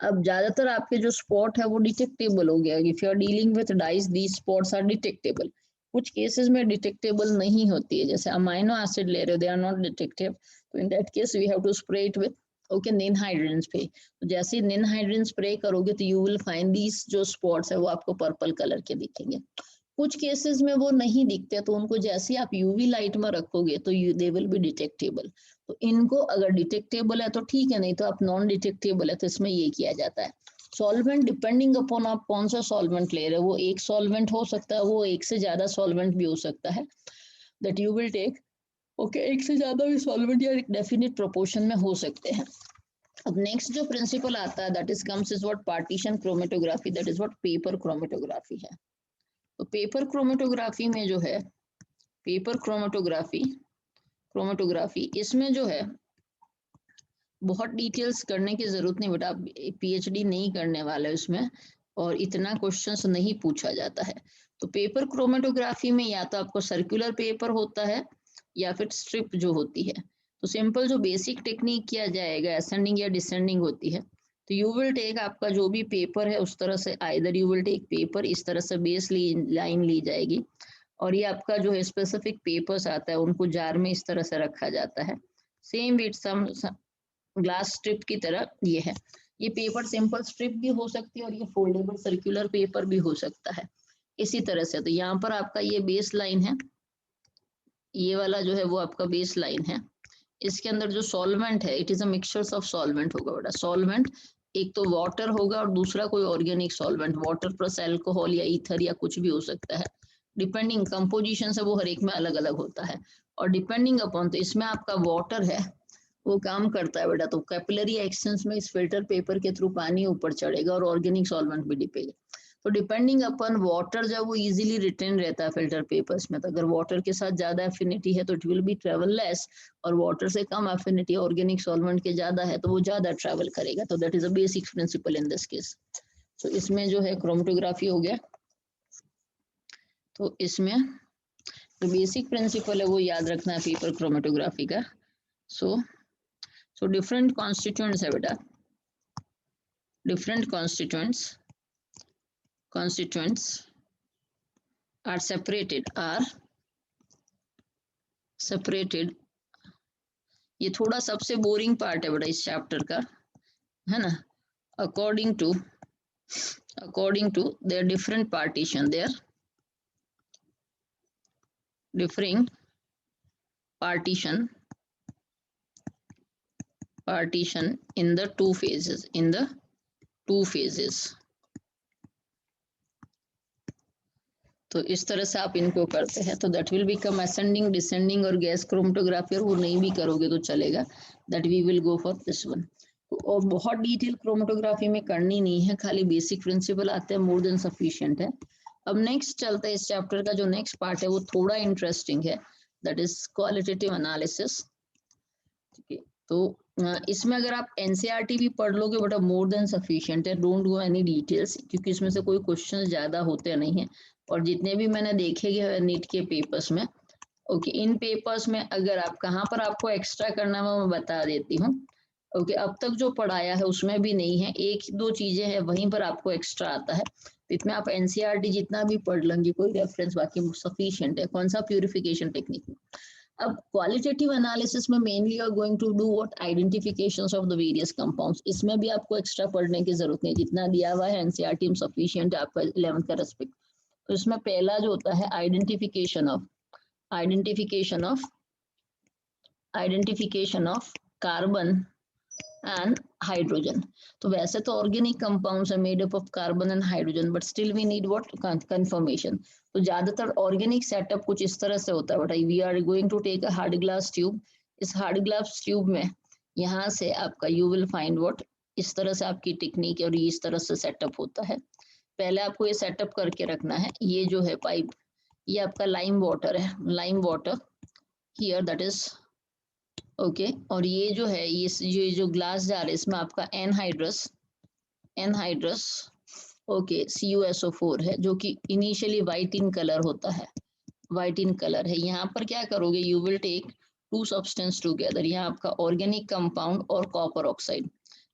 अब ज्यादातर आपके जो स्पॉट है वो डिटेक्टेबल हो गया, if you are dealing with dyes these spots are detectable. कुछ केसेस में डिटेक्टेबल नहीं होती है, जैसे अमाइनो एसिड ले रहे हो, दे आर नॉट डिटेक्टिव, तो in that case we have to spray it with, okay, ninhydrin spray. तो जैसे ही निनहाइड्रिन स्प्रे करोगे तो यू विल फाइंड दीज जो स्पॉट्स है वो आपको पर्पल कलर के दिखेंगे। कुछ केसेस में वो नहीं दिखते, तो उनको जैसे आप यूवी लाइट में रखोगे तो दे विल बी डिटेक्टेबल। तो इनको अगर डिटेक्टेबल है तो ठीक है, नहीं तो आप नॉन डिटेक्टेबल है तो इसमें ये किया जाता है। सॉल्वेंट डिपेंडिंग अपॉन आप कौन सा सॉल्वेंट ले रहे हो, वो एक सॉल्वेंट हो सकता है, वो एक से ज्यादा सॉल्वेंट भी हो सकता है, that you will take, okay, एक से ज्यादा भी सॉल्वेंट या एक डेफिनेट प्रोपोर्शन में हो सकते हैं। अब नेक्स्ट जो प्रिंसिपल आता है that is comes is what partition chromatography, that is what paper chromatography है। तो पेपर क्रोमेटोग्राफी में जो है पेपर क्रोमेटोग्राफी इसमें जो है बहुत डिटेल्स करने की जरूरत नहीं बेटा, आप पीएचडी नहीं करने वाले उसमें और इतना क्वेश्चंस नहीं पूछा जाता है। तो पेपर क्रोमेटोग्राफी में या तो आपको सर्कुलर पेपर होता है या फिर स्ट्रिप जो होती है। तो सिंपल जो बेसिक टेक्निक किया जाएगा असेंडिंग या डिसेंडिंग होती है। तो यू विल टेक आपका जो भी पेपर है उस तरह से either you will take paper, इस तरह से बेस लाइन ली जाएगी और ये आपका जो है स्पेसिफिक पेपर्स आता है उनको जार में इस तरह से रखा जाता है। Same with some glass strip की तरह ये है। ये पेपर सिंपल स्ट्रिप भी हो सकती है और ये फोल्डेबल सर्कुलर पेपर भी हो सकता है इसी तरह से। तो यहाँ पर आपका ये बेस लाइन है, ये वाला जो है वो आपका बेस लाइन है। इसके अंदर जो सॉल्वेंट है it is a mixture of solvent होगा बेटा। सॉल्वेंट एक तो वाटर होगा और दूसरा कोई organic solvent, water plus alcohol या ईथर या कुछ भी हो सकता है, डिपेंडिंग कंपोजिशन से वो हर एक में अलग अलग होता है। और डिपेंडिंग अपॉन, तो इसमें आपका वाटर है वो काम करता है बेटा, तो कैपिलरी एक्सचेंज में इस फिल्टर पेपर के थ्रू पानी ऊपर चढ़ेगा और ऑर्गेनिक सॉल्वेंट भी डिपेगा। तो डिपेंडिंग अपॉन वाटर जब वो इजीली रिटेन रहता है फिल्टर पेपर्स में, तो अगर वाटर के साथ ज्यादा एफिनिटी है तो it will B travel less, और वाटर से कम एफिनिटी ऑर्गेनिक सॉल्वेंट के ज्यादा है तो वो ज्यादा ट्रेवल करेगा। तो that is a basic principle in this case. तो इसमें जो है क्रोमेटोग्राफी हो गया। तो इसमें जो बेसिक प्रिंसिपल है वो याद रखना है पेपर क्रोमेटोग्राफी का। So different constituents है बेटा, different constituents are separated। ये थोड़ा सबसे बोरिंग पार्ट है बेटा इस चैप्टर का, है ना। according to their different partition, their differing partition in the two phases, तो इस तरह से आप इनको करते हैं तो that will become ascending, descending और गैस क्रोमेटोग्राफी। और वो नहीं भी करोगे तो चलेगा, that we will go for this one. और बहुत डिटेल क्रोमेटोग्राफी में करनी नहीं है, खाली बेसिक प्रिंसिपल आते हैं, मोर देन सफिशिएंट है। अब नेक्स्ट चलता है, इस चैप्टर का जो नेक्स्ट पार्ट है वो थोड़ा इंटरेस्टिंग है, दैट इज क्वालिटेटिव एनालिसिस। ठीक है, तो इसमें अगर आप एनसीईआरटी भी पढ़ लोगे बट मोर देन सफिशिएंट है, डोंट गो एनी डिटेल्स, क्योंकि इसमें से कोई क्वेश्चन ज्यादा होते नहीं है। और जितने भी मैंने देखे गए नीट के पेपर्स में, ओके, इन पेपर्स में अगर आप कहाँ पर आपको एक्स्ट्रा करना है मैं बता देती हूँ। ओके, अब तक जो पढ़ाया है उसमें भी नहीं है, एक दो चीजें हैं वहीं पर आपको एक्स्ट्रा आता है। तो इसमें आप एनसीईआरटी जितना भी पढ़ लेंगे कोई रेफरेंस बाकी सफिशिएंट है। कौन सा? प्यूरिफिकेशन टेक्निक में। अब क्वालिटेटिव एनालिसिस में mainly are going to do what, identifications of the various compounds. इसमें भी आपको एक्स्ट्रा पढ़ने की जरूरत नहीं, जितना दिया हुआ है एनसीईआरटी में सफिशिएंट है आपका 11th का रेस्पेक्ट। तो इसमें पहला जो होता है identification of carbon and hydrogen. तो वैसे तो organic compounds are made up of carbon and hydrogen, but still we need what, confirmation. तो ज्यादातर ऑर्गेनिक सेटअप कुछ इस तरह से होता है बेटा। We are going to take a hard glass tube. इस हार्ड ग्लास ट्यूब में यहाँ से आपका यू विल फाइंड व्हाट, इस तरह से आपकी टेक्निक है और ये इस तरह से सेटअप होता है। पहले आपको ये सेटअप करके रखना है। ये जो है पाइप, ये आपका लाइम वाटर है, lime water here, that is okay. और ये जो है ये जो ग्लास जार है इसमें आपका एनहाइड्रस ओके CuSO4 है, जो कि इनिशियली व्हाइट इन कलर होता है, व्हाइट इन कलर है। यहाँ पर क्या करोगे, you will take two substance together. यहाँ आपका ऑर्गेनिक कंपाउंड और copper oxide,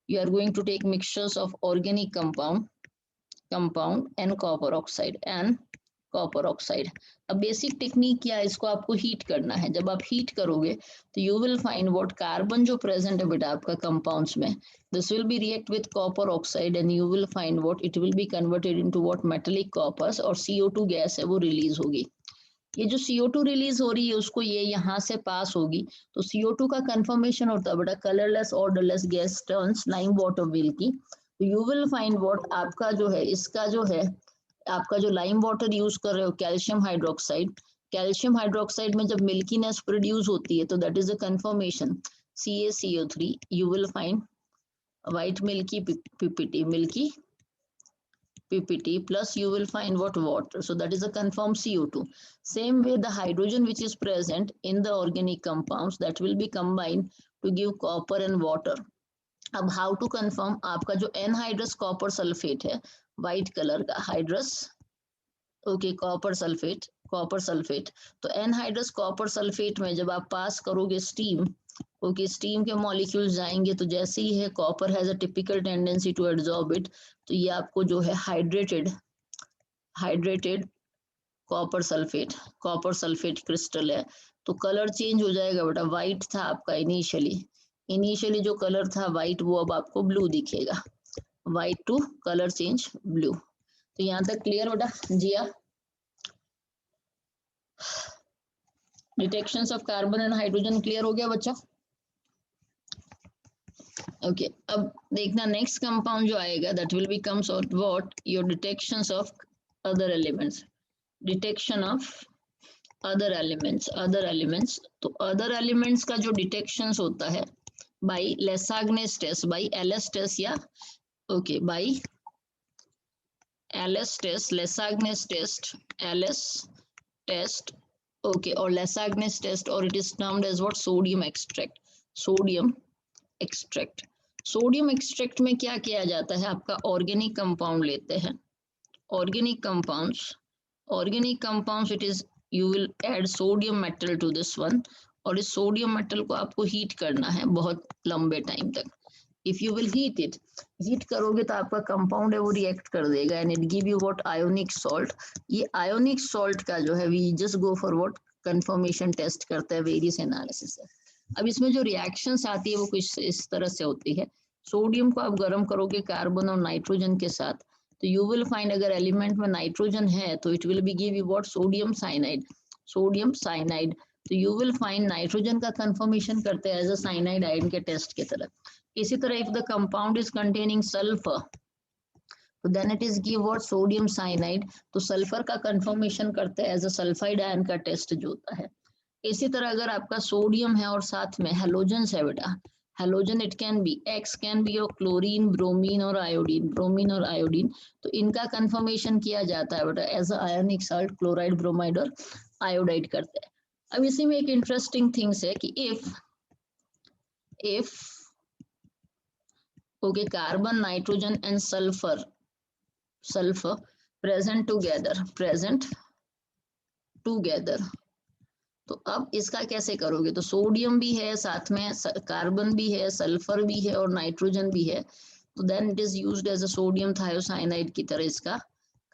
you are going to take mixtures of organic compound and copper oxide. अब बेसिक टेक्निक क्या है, इसको आपको हीट करना है। जब आप हीट करोगे तो you will find what, carbon जो प्रेजेंट है बेटा आपका कंपाउंड्स में, this will be react with copper oxide and you will find what, it will be converted into what, metallic coppers, और CO2 गैस है वो रिलीज होगी। ये जो CO2 रिलीज हो रही है उसको ये यहाँ से पास होगी, तो CO2 का कंफर्मेशन होता है बेटा colourless odourless gas turns lime water will की। तो यू विल फाइंड व्हाट, आपका जो है इसका जो है आपका जो लाइम वाटर यूज कर रहे हो कैल्शियम हाइड्रोक्साइड में जब मिल्कीनेस प्रोड्यूस होती है तो that is a confirmation CaCO3, you will find white milky milky PPT plus you will find what water. So that is a confirmed CO2. Same way the hydrogen which is present in the organic compounds that will be combined to give copper and water. अब how to confirm, आपका जो anhydrous copper sulphate है white colour का hydrous okay copper sulphate तो anhydrous copper sulphate में जब आप pass करोगे स्टीम ओके स्टीम के मॉलिक्यूल्स जाएंगे तो जैसे ही है copper has a typical tendency to absorb it तो ये आपको जो है हाइड्रेटेड कॉपर सल्फेट क्रिस्टल है तो कलर चेंज हो जाएगा बेटा व्हाइट था आपका इनिशियली जो कलर था व्हाइट वो अब आपको ब्लू दिखेगा white to colour change blue तो यहाँ तक क्लियर बेटा जिया detections of carbon and hydrogen clear हो गया बच्चा ओके अब देखना नेक्स्ट कंपाउंड जो आएगा that will be comes out what your detections of other elements detection of other elements तो अदर एलिमेंट्स का जो डिटेक्शंस होता है by Lassaigne's test by LS test या okay by LS test Lassaigne's test okay or Lessagnès test or it is termed as what sodium extract में क्या किया जाता है आपका ऑर्गेनिक कंपाउंड लेते हैं organic compounds it is you will add sodium metal to this one और इस सोडियम मेटल को आपको हीट करना है बहुत लंबे टाइम तक इफ यू विल हीट करोगे तो आपका कंपाउंड है वो रिएक्ट कर देगा and it give you what ionic salt ये आयोनिक सॉल्ट का जो है we just go for what confirmation test करता है वेरियस एनालिसिस से अब इसमें जो रिएक्शंस आती है वो कुछ इस तरह से होती है सोडियम को आप गर्म करोगे कार्बन और नाइट्रोजन के साथ तो यू विल फाइंड अगर एलिमेंट में नाइट्रोजन है तो it will be give you what sodium cyanide तो यू विल फाइंड नाइट्रोजन का कंफर्मेशन करते हैं एज अ साइनाइड आयन के टेस्ट की तरह इसी तरह if the compound is containing sulphur तो then it is give what sodium cyanide तो सल्फर का कंफर्मेशन करते हैं एज अ सल्फाइड आयन का टेस्ट जो होता है इसी तरह अगर आपका सोडियम है और साथ में हैलोजन्स है बेटा halogen it can be X can be और क्लोरीन ब्रोमीन और आयोडीन तो इनका कंफर्मेशन किया जाता है बेटा as a ionic salt chloride bromide और आयोडाइड करते हैं अब इसी में एक इंटरेस्टिंग थिंग्स है कि if okay carbon nitrogen and sulfur present together तो अब इसका कैसे करोगे तो सोडियम भी है साथ में कार्बन भी है सल्फर भी है और नाइट्रोजन भी है तो then it is used as a sodium thiocyanide की तरह इसका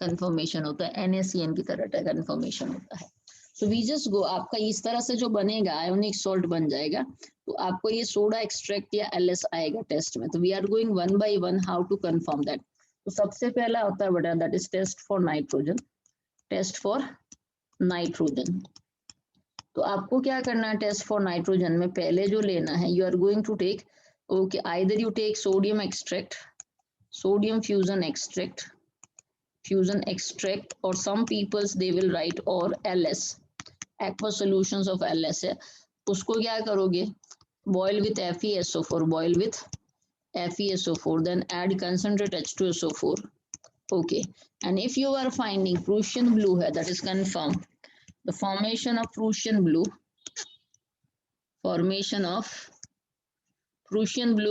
कंफर्मेशन होता है NaCN की तरह कंफर्मेशन होता है सो वी जस्ट गो आपका इस तरह से जो बनेगा आयोनिक सॉल्ट बन जाएगा तो आपको ये सोडा एक्सट्रैक्ट या एलएस आएगा टेस्ट में तो we are going one by one how to confirm that तो सबसे पहला होता है बेटा that is test for nitrogen तो आपको क्या करना है टेस्ट फॉर नाइट्रोजन में पहले जो लेना है you are going to take okay either you take sodium fusion extract और some peoples they will write और LS aqueous solutions of LS है उसको क्या करोगे boil with FeSO4 then add concentrate H2SO4 okay and if you are finding Prussian blue है that is confirmed the formation of Prussian blue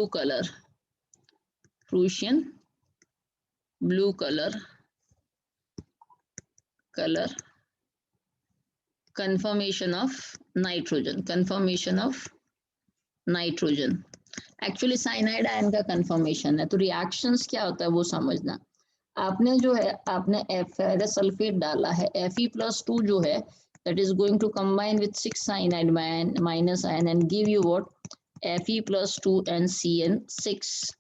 color confirmation of nitrogen actually cyanide ion का confirmation है तो reactions क्या होता है वो समझना आपने जो है आपने फेरस सल्फेट डाला है Fe+2 जो है that is going to combine with 6 cyanide minus ion and give you what Fe+2 and CN6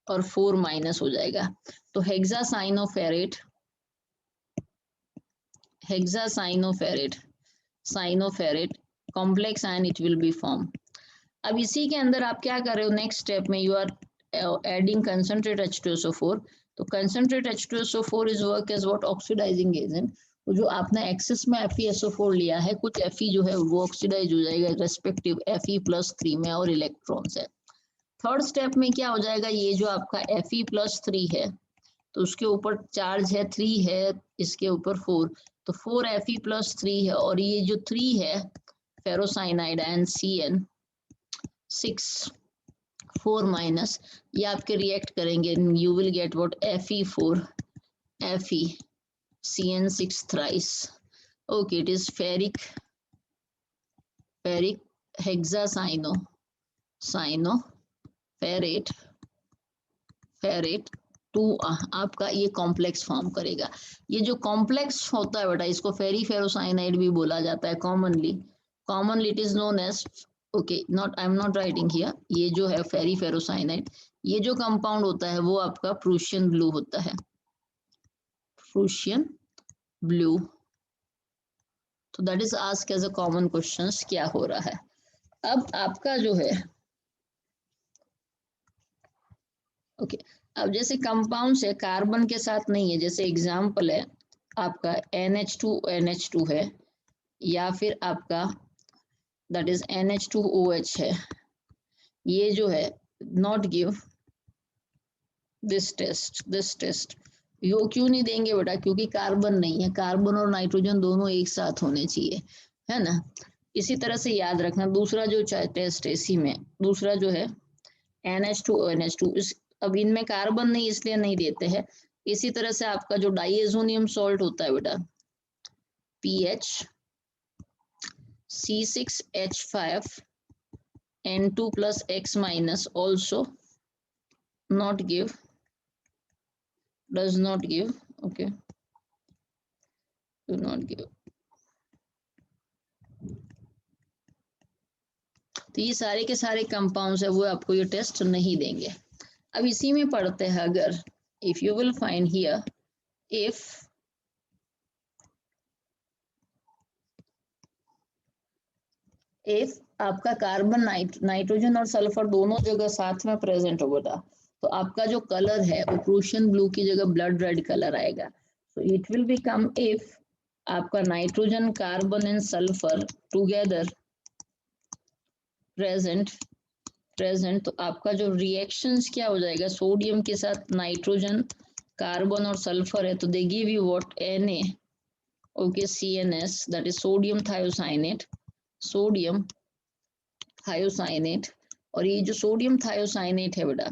और 4 माइनस हो जाएगा तो hexacyanoferrate complex ion it will be formed अब इसी के अंदर आप क्या कर रहे हो नेक्स्ट स्टेप में you are adding concentrate H2SO4 तो concentrate H2SO4 is work as what oxidising agent जो आपने एक्सेस में FeSO4 लिया है कुछ Fe जो है वो ऑक्सीडाइज हो जाएगा रेस्पेक्टिव Fe+3 में और इलेक्ट्रॉन्स है थर्ड स्टेप में क्या हो जाएगा, ये जो आपका Fe+3 है तो उसके ऊपर चार्ज है 3 है, इसके ऊपर 4, तो 4 Fe+3 है, और ये जो 3 है फेरोसाइनाइड एंड CN 6 4 माइनस, ये आपके रिएक्ट करेंगे, you will get what Fe4 Fe CN6 thrice. Okay, it is ferric hexacyano ferrate 2 आपका ये कॉम्प्लेक्स फॉर्म करेगा। ये जो कॉम्प्लेक्स होता है बेटा, इसको फेरोसाइनाइड भी बोला जाता है commonly it is known as, okay not, I am not writing here, ये जो है फेरोसाइनाइड, ये जो कंपाउंड होता है वो आपका प्रूशियन ब्लू होता है, प्रूशियन ब्लू। तो that is asked as a common questions क्या हो रहा है। अब आपका जो है ओके अब जैसे कंपाउंड्स है कार्बन के साथ नहीं है, जैसे एग्जांपल है आपका NH2 है, या फिर आपका दैट इज NH2OH है, ये जो है नॉट गिव दिस टेस्ट यो क्यों नहीं देंगे बेटा, क्योंकि कार्बन नहीं है, कार्बन और नाइट्रोजन दोनों एक साथ होने चाहिए, है ना। इसी तरह से याद रखना दूसरा जो टेस्ट है, इसी में दूसरा जो है NH2ONH2, इस अब इनमें कार्बन नहीं इसलिए नहीं देते हैं। इसी तरह से आपका जो डाइएजोनियम सॉल्ट होता है बेटा PH C6H5 N2 plus X minus also not give, does not give, okay, do not give। तो ये सारे के सारे कंपाउंड्स है वो आपको ये टेस्ट नहीं देंगे। अब इसी में पढ़ते हैं, अगर if you will find here if आपका कार्बन नाइट्रोजन और सल्फर दोनों जगह साथ में प्रेजेंट होगा तो आपका जो कलर है वो प्रूशियन ब्लू की जगह ब्लड रेड कलर आएगा। So it will become if आपका nitrogen carbon and sulphur together present तो आपका जो रिएक्शंस क्या हो जाएगा, सोडियम के साथ नाइट्रोजन कार्बन और सल्फर है तो they give you what Na, okay CNS, that is sodium thiocyanate. और ये जो सोडियम थायोसाइनेट है बेटा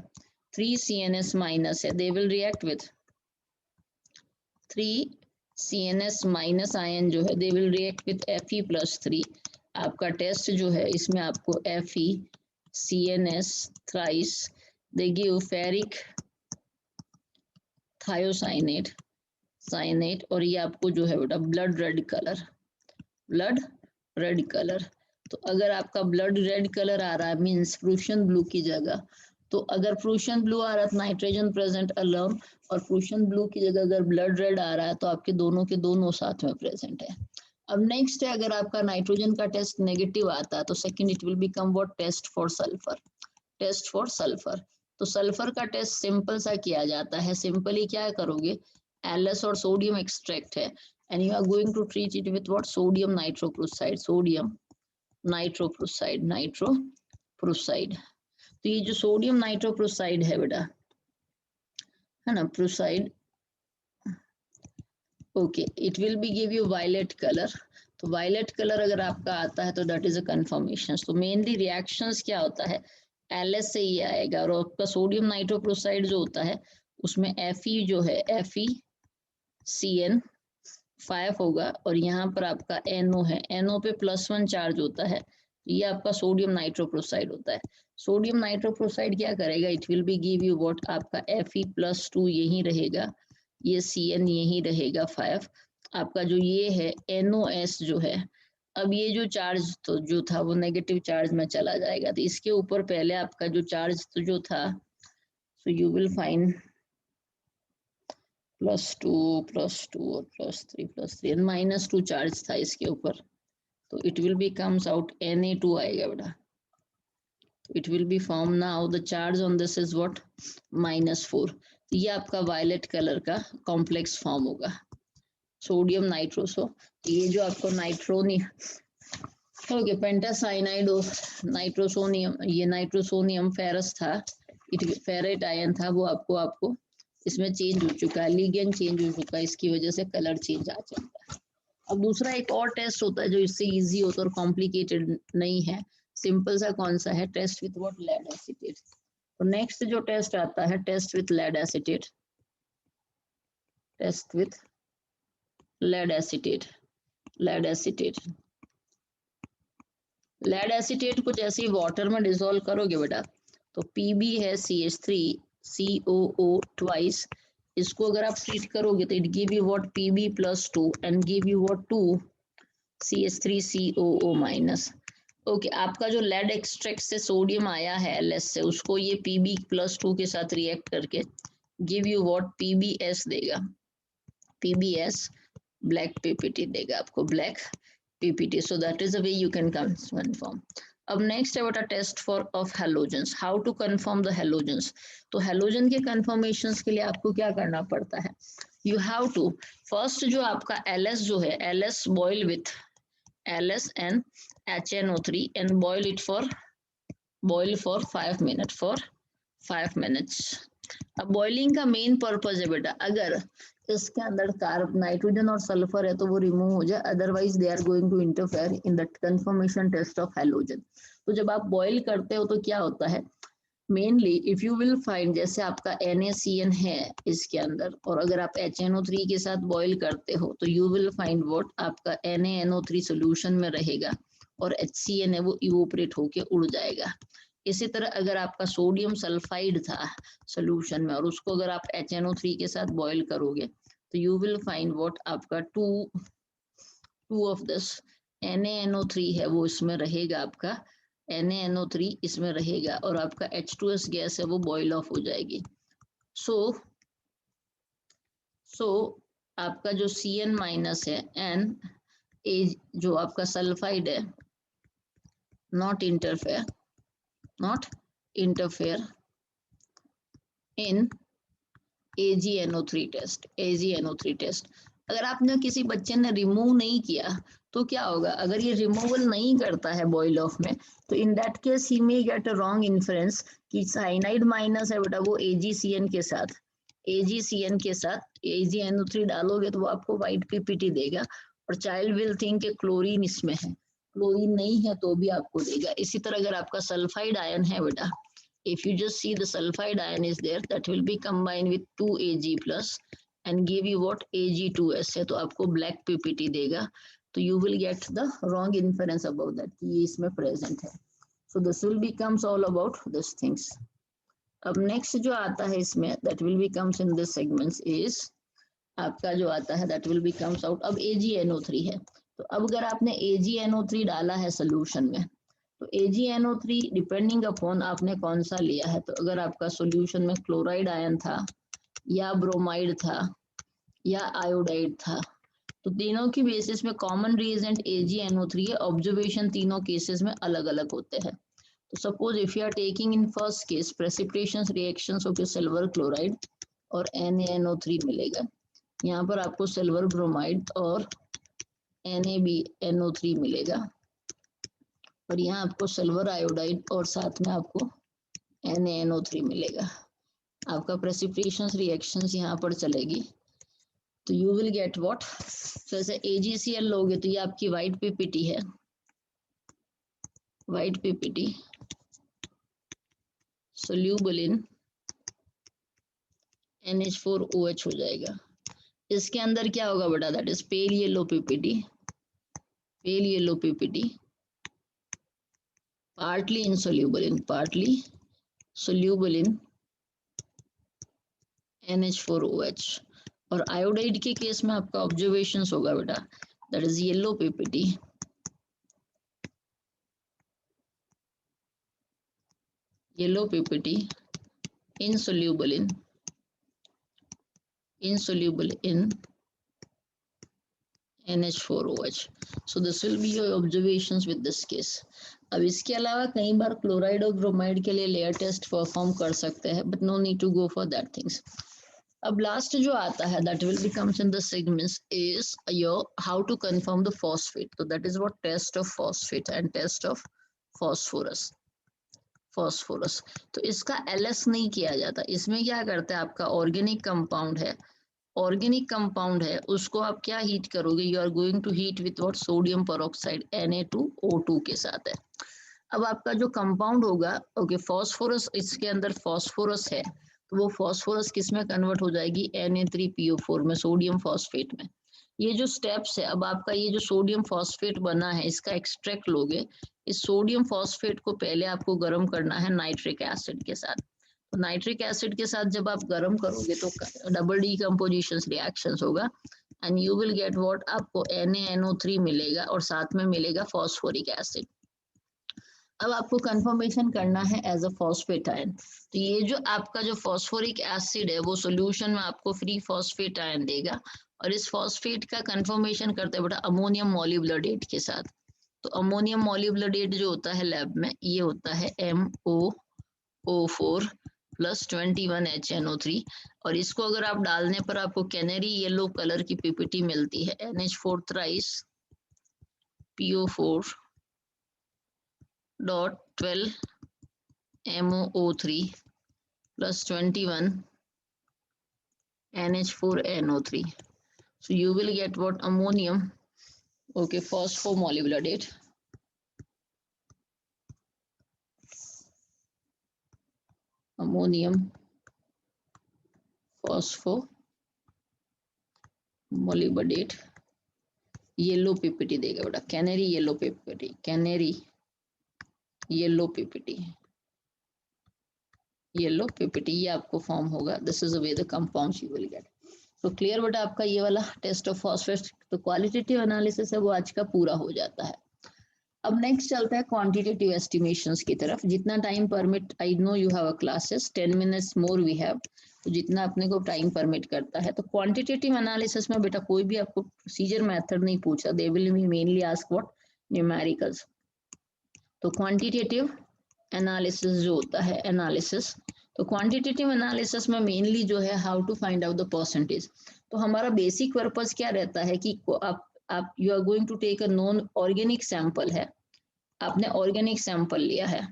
3CNS माइनस है, they will react with 3CNS minus ion जो है they will react with Fe+3। आपका टेस्ट जो है इसमें आपको Fe CNS thrice they give ferric thiocyanate और ये आपको जो है बेटा ब्लड रेड कलर। तो अगर आपका ब्लड रेड कलर आ रहा है मींस प्रूशियन ब्लू की जगह, तो अगर प्रूशियन ब्लू आ रहा है नाइट्रोजन प्रेजेंट अलोन, और प्रूशियन ब्लू की जगह अगर ब्लड रेड आ रहा है तो आपके दोनों के दोनों साथ में प्रेजेंट है। अब नेक्स्ट है, अगर आपका नाइट्रोजन का टेस्ट नेगेटिव आता है तो second it will become what test for sulphur. तो सल्फर का टेस्ट सिंपल सा किया जाता है, सिंपली क्या करोगे, एलएस और सोडियम एक्सट्रैक्ट है and you are going to treat it with what, sodium nitroprusside। तो ये जो सोडियम नाइट्रोप्रोसाइड है बेटा, है ना, प्रोसाइड, okay, it will be give you violet colour. तो वायलेट कलर अगर आपका आता है तो दैट इज अ कंफर्मेशन। तो मेनली रिएक्शंस क्या होता है, एलएस से ही आएगा, और आपका सोडियम नाइट्रोप्रोसाइड जो होता है उसमें Fe जो है FeCN5 होगा, और यहाँ पर आपका NO है, NO पे +1 चार्ज होता है, ये आपका सोडियम नाइट्रोप्रोसाइड होता है। सोडियम नाइट्रोप्रोसाइड क्या करेगा, it will be give you what, आपका Fe+2 यही रहेगा, ये CN यही रहेगा 5, आपका जो ये है NOS जो है, अब ये जो चार्ज तो जो था वो नेगेटिव चार्ज में चला जाएगा, तो इसके ऊपर पहले आपका जो चार्ज तो जो था, सो यू विल फाइंड +2 और +3 एंड -2 चार्ज था इसके ऊपर, तो it will be comes out Na2 आएगा बेटा। It will be form now the charge on this is what -4। ये आपका वायलेट कलर का कॉम्प्लेक्स फॉर्म होगा सोडियम नाइट्रोसो। ये जो आपको ओके, पेंटासाइनाइड ऑफ नाइट्रोसोनियम, ये नाइट्रोसोनियम फेरस था, फेरेट आयन था, वो आपको इसमें चेंज हो चुका है, लिगेंड चेंज हो चुका है, इसकी वजह से कलर चेंज आ जाता है। अब दूसरा एक और टेस्ट होता है जो इससे इजी होता है और कॉम्प्लिकेटेड नहीं है, सिंपल सा, कौन सा है? Test with what? Lead acetate. तो नेक्स्ट जो टेस्ट आता है, test with lead acetate, test with lead acetate, lead acetate. Lead acetate कुछ ऐसे ही वाटर में डिसॉल्व करोगे बेटा, तो Pb है CH3COO ट्वाइस, इसको अगर आप ट्रीट करोगे तो it give you what? Pb+2 and give you what? 2 CH3COO minus. Okay, आपका जो लेड एक्सट्रैक्ट से सोडियम आया है LS से, उसको ये Pb+2 के साथ रिएक्ट करके गिव यू व्हाट? PbS देगा, PbS ब्लैक PPT देगा आपको, black PPT. So that is the way you can confirm. अब नेक्स्ट है बेटा test for of halogens, how to confirm the halogens. तो हेलोजन के कंफर्मेशंस के लिए आपको क्या करना पड़ता है? यू हैव टू फर्स्ट जो आपका LS जो है, LS boil with LS and HNO3 and boil it for 5 minutes, for 5 minutes. अब बॉइलिंग का मेन पर्पज है बेटा, अगर इसके अंदर कार्ब नाइट्रोजन और सल्फर है तो वो रिमूव हो जाए, otherwise they are going to interfere in the confirmation test of halogen. तो जब आप बॉईल करते हो तो क्या होता है, mainly if you will find, जैसे आपका NaCN है इसके अंदर, और अगर आप HNO3 के साथ बॉईल करते हो तो यू विल फाइंड व्हाट? आपका NaNO3 सोल्यूशन में रहेगा और HCN है वो इवोपरेट होके उड़ जाएगा। इसी तरह अगर आपका सोडियम सल्फाइड था सोल्यूशन में और उसको अगर आप HNO3 के साथ बॉईल करोगे तो यू विल फाइंड व्हाट? आपका 2 ऑफ दिस NaNO3 है वो इसमें रहेगा, आपका NaNO3 इसमें रहेगा और आपका H2S गैस है वो बॉईल ऑफ हो जाएगी। सो आपका जो CN माइनस है N जो आपका सल्फाइड है, not interfere in AgNO3 test. अगर आपने किसी बच्चे ने रिमूव नहीं किया तो क्या होगा? अगर ये रिमूवल नहीं करता है बॉयल ऑफ में, तो in that case he may get a wrong inference कि साइनाइड माइनस है बेटा वो AgCN के साथ AgNO3 डालोगे तो वो आपको व्हाइट PPT देगा और चाइल्ड विल थिंक कि क्लोरीन इसमें है, क्लोरीन नहीं है तो भी आपको देगा। इसी तरह अगर आपका सल्फाइड आयन है बेटा, if you just see the sulfide ion is there, that will be combined with 2Ag plus and give you what? Ag2S है तो आपको black PPT देगा, तो you will get the wrong inference about that कि ये इसमें present है। So this will becomes all about these things. अब next जो आता है इसमें that will becomes in this segments is आपका जो आता है that will becomes out, अब AgNO3 है, तो अब अगर आपने AgNO3 डाला है सोल्यूशन में तो AgNO3 डिपेंडिंग अपॉन आपने कौन सा लिया है, तो अगर आपका सॉल्यूशन में क्लोराइड आयन था या ब्रोमाइड था या आयोडाइड था, तो तीनों की बेसिस में कॉमन रिएजेंट AgNO3 है, ऑब्जर्वेशन तीनों केसेस में अलग अलग होते हैं। तो suppose if you are taking in first case precipitation reactions of silver chloride और NaNO3 मिलेगा, यहाँ पर आपको सिल्वर ब्रोमाइड और NaBNO3 मिलेगा और यहाँ आपको सिल्वर आयोडाइड और साथ में आपको NaNO3 मिलेगा। आपका प्रेसिपिटेशन रिएक्शंस यहाँ पर चलेगी तो यू विल गेट व्हाट? जैसे AgCl लोगे तो ये आपकी व्हाइट PPT है, white PPT soluble in NH4OH हो जाएगा। इसके अंदर क्या होगा बेटा? That is pale yellow PPT, partly soluble in NH4OH। और आयोडाइड के केस में आपका ऑब्जर्वेशंस होगा बेटा, that is yellow PPT, insoluble in NH4OH. So this will be your observations with this case. अब इसके अलावा कई बार क्लोराइड और ब्रोमाइड के लिए लेयर टेस्ट परफॉर्म कर सकते हैं, but no need to go for that things. अब लास्ट जो आता है that will becomes in the segments is your how to confirm the phosphate. So that is what test of phosphate and test of phosphorus. Phosphorus तो इसका LS नहीं किया जाता, इसमें क्या करते हैं, आपका ऑर्गेनिक कंपाउंड है, ऑर्गेनिक कंपाउंड है, उसको आप क्या हीट करोगे, you are going to heat with what, sodium peroxide Na2O2 के साथ है। अब आपका जो कंपाउंड होगा, ओके, फॉस्फोरस, इसके अंदर फॉस्फोरस है, तो वो फॉस्फोरस किस में कन्वर्ट हो जाएगी, Na3PO4 में, सोडियम फॉस्फेट में। ये जो स्टेप्स है, अब आपका ये जो सोडियम फॉस्फेट बना है, इसका एक्सट्रैक्ट लोगे। इस सोडियम फॉस्फेट को पहले आपको गर्म करना है नाइट्रिक एसिड के साथ। तो नाइट्रिक एसिड के साथ जब आप गर्म करोगे तो डबल डीकम्पोजिशन रिएक्शंस होगा and you will get what, आपको NaNO3 मिलेगा और साथ में मिलेगा फॉस्फोरिक एसिड। अब आपको कंफर्मेशन करना है एज अ फॉस्फेट आयन। तो ये जो आपका जो फॉस्फोरिक एसिड है वो सॉल्यूशन में आपको फ्री फॉस्फेट आयन देगा और इस फॉस्फेट का कंफर्मेशन करते हैं बेटा अमोनियम मॉलिब्लेटेट के साथ। तो अमोनियम मॉलिब्लेटेट जो होता है लैब में, ये होता है MOO4 प्लस 21 HNO3 और इसको अगर आप डालने पर आपको कैनरी येलो कलर की पीपीटी मिलती है, NH4 thrice PO4 dot 12 MOO3 plus 21 NH4NO3. So you will get what, ammonium, okay, phosphomolybdenate, ammonium phosphomolybdenate, yellow PPT देगा बेटा, canary yellow PPT, canary yellow PPT, yellow PPT, ये आपको form होगा। This is the way the compounds you will gate. तो clear बेटा आपका ये वाला टेस्ट ऑफ फॉस्फेट, तो क्वालिटेटिव एनालिसिस है वो आज का पूरा हो जाता है। अब नेक्स्ट चलता है क्वांटिटेटिव एस्टिमेशंस की तरफ। जितना time permit, I know you have a classes, 10 minutes more we have, तो जितना अपने को टाइम परमिट करता है। तो क्वांटिटेटिव एनालिसिस में बेटा कोई भी आपको प्रोसीजर मेथड नहीं पूछा, दे will B mainly ask what, numericals. तो क्वांटिटेटिव एनालिसिस जो होता है, एनालिसिस, तो क्वांटिटेटिव एनालिसिस में मेनली जो है how to find out the percentage. तो हमारा बेसिक पर्पस क्या रहता है कि आप you are going to take a non organic sample है, आपने ऑर्गेनिक सैंपल लिया है,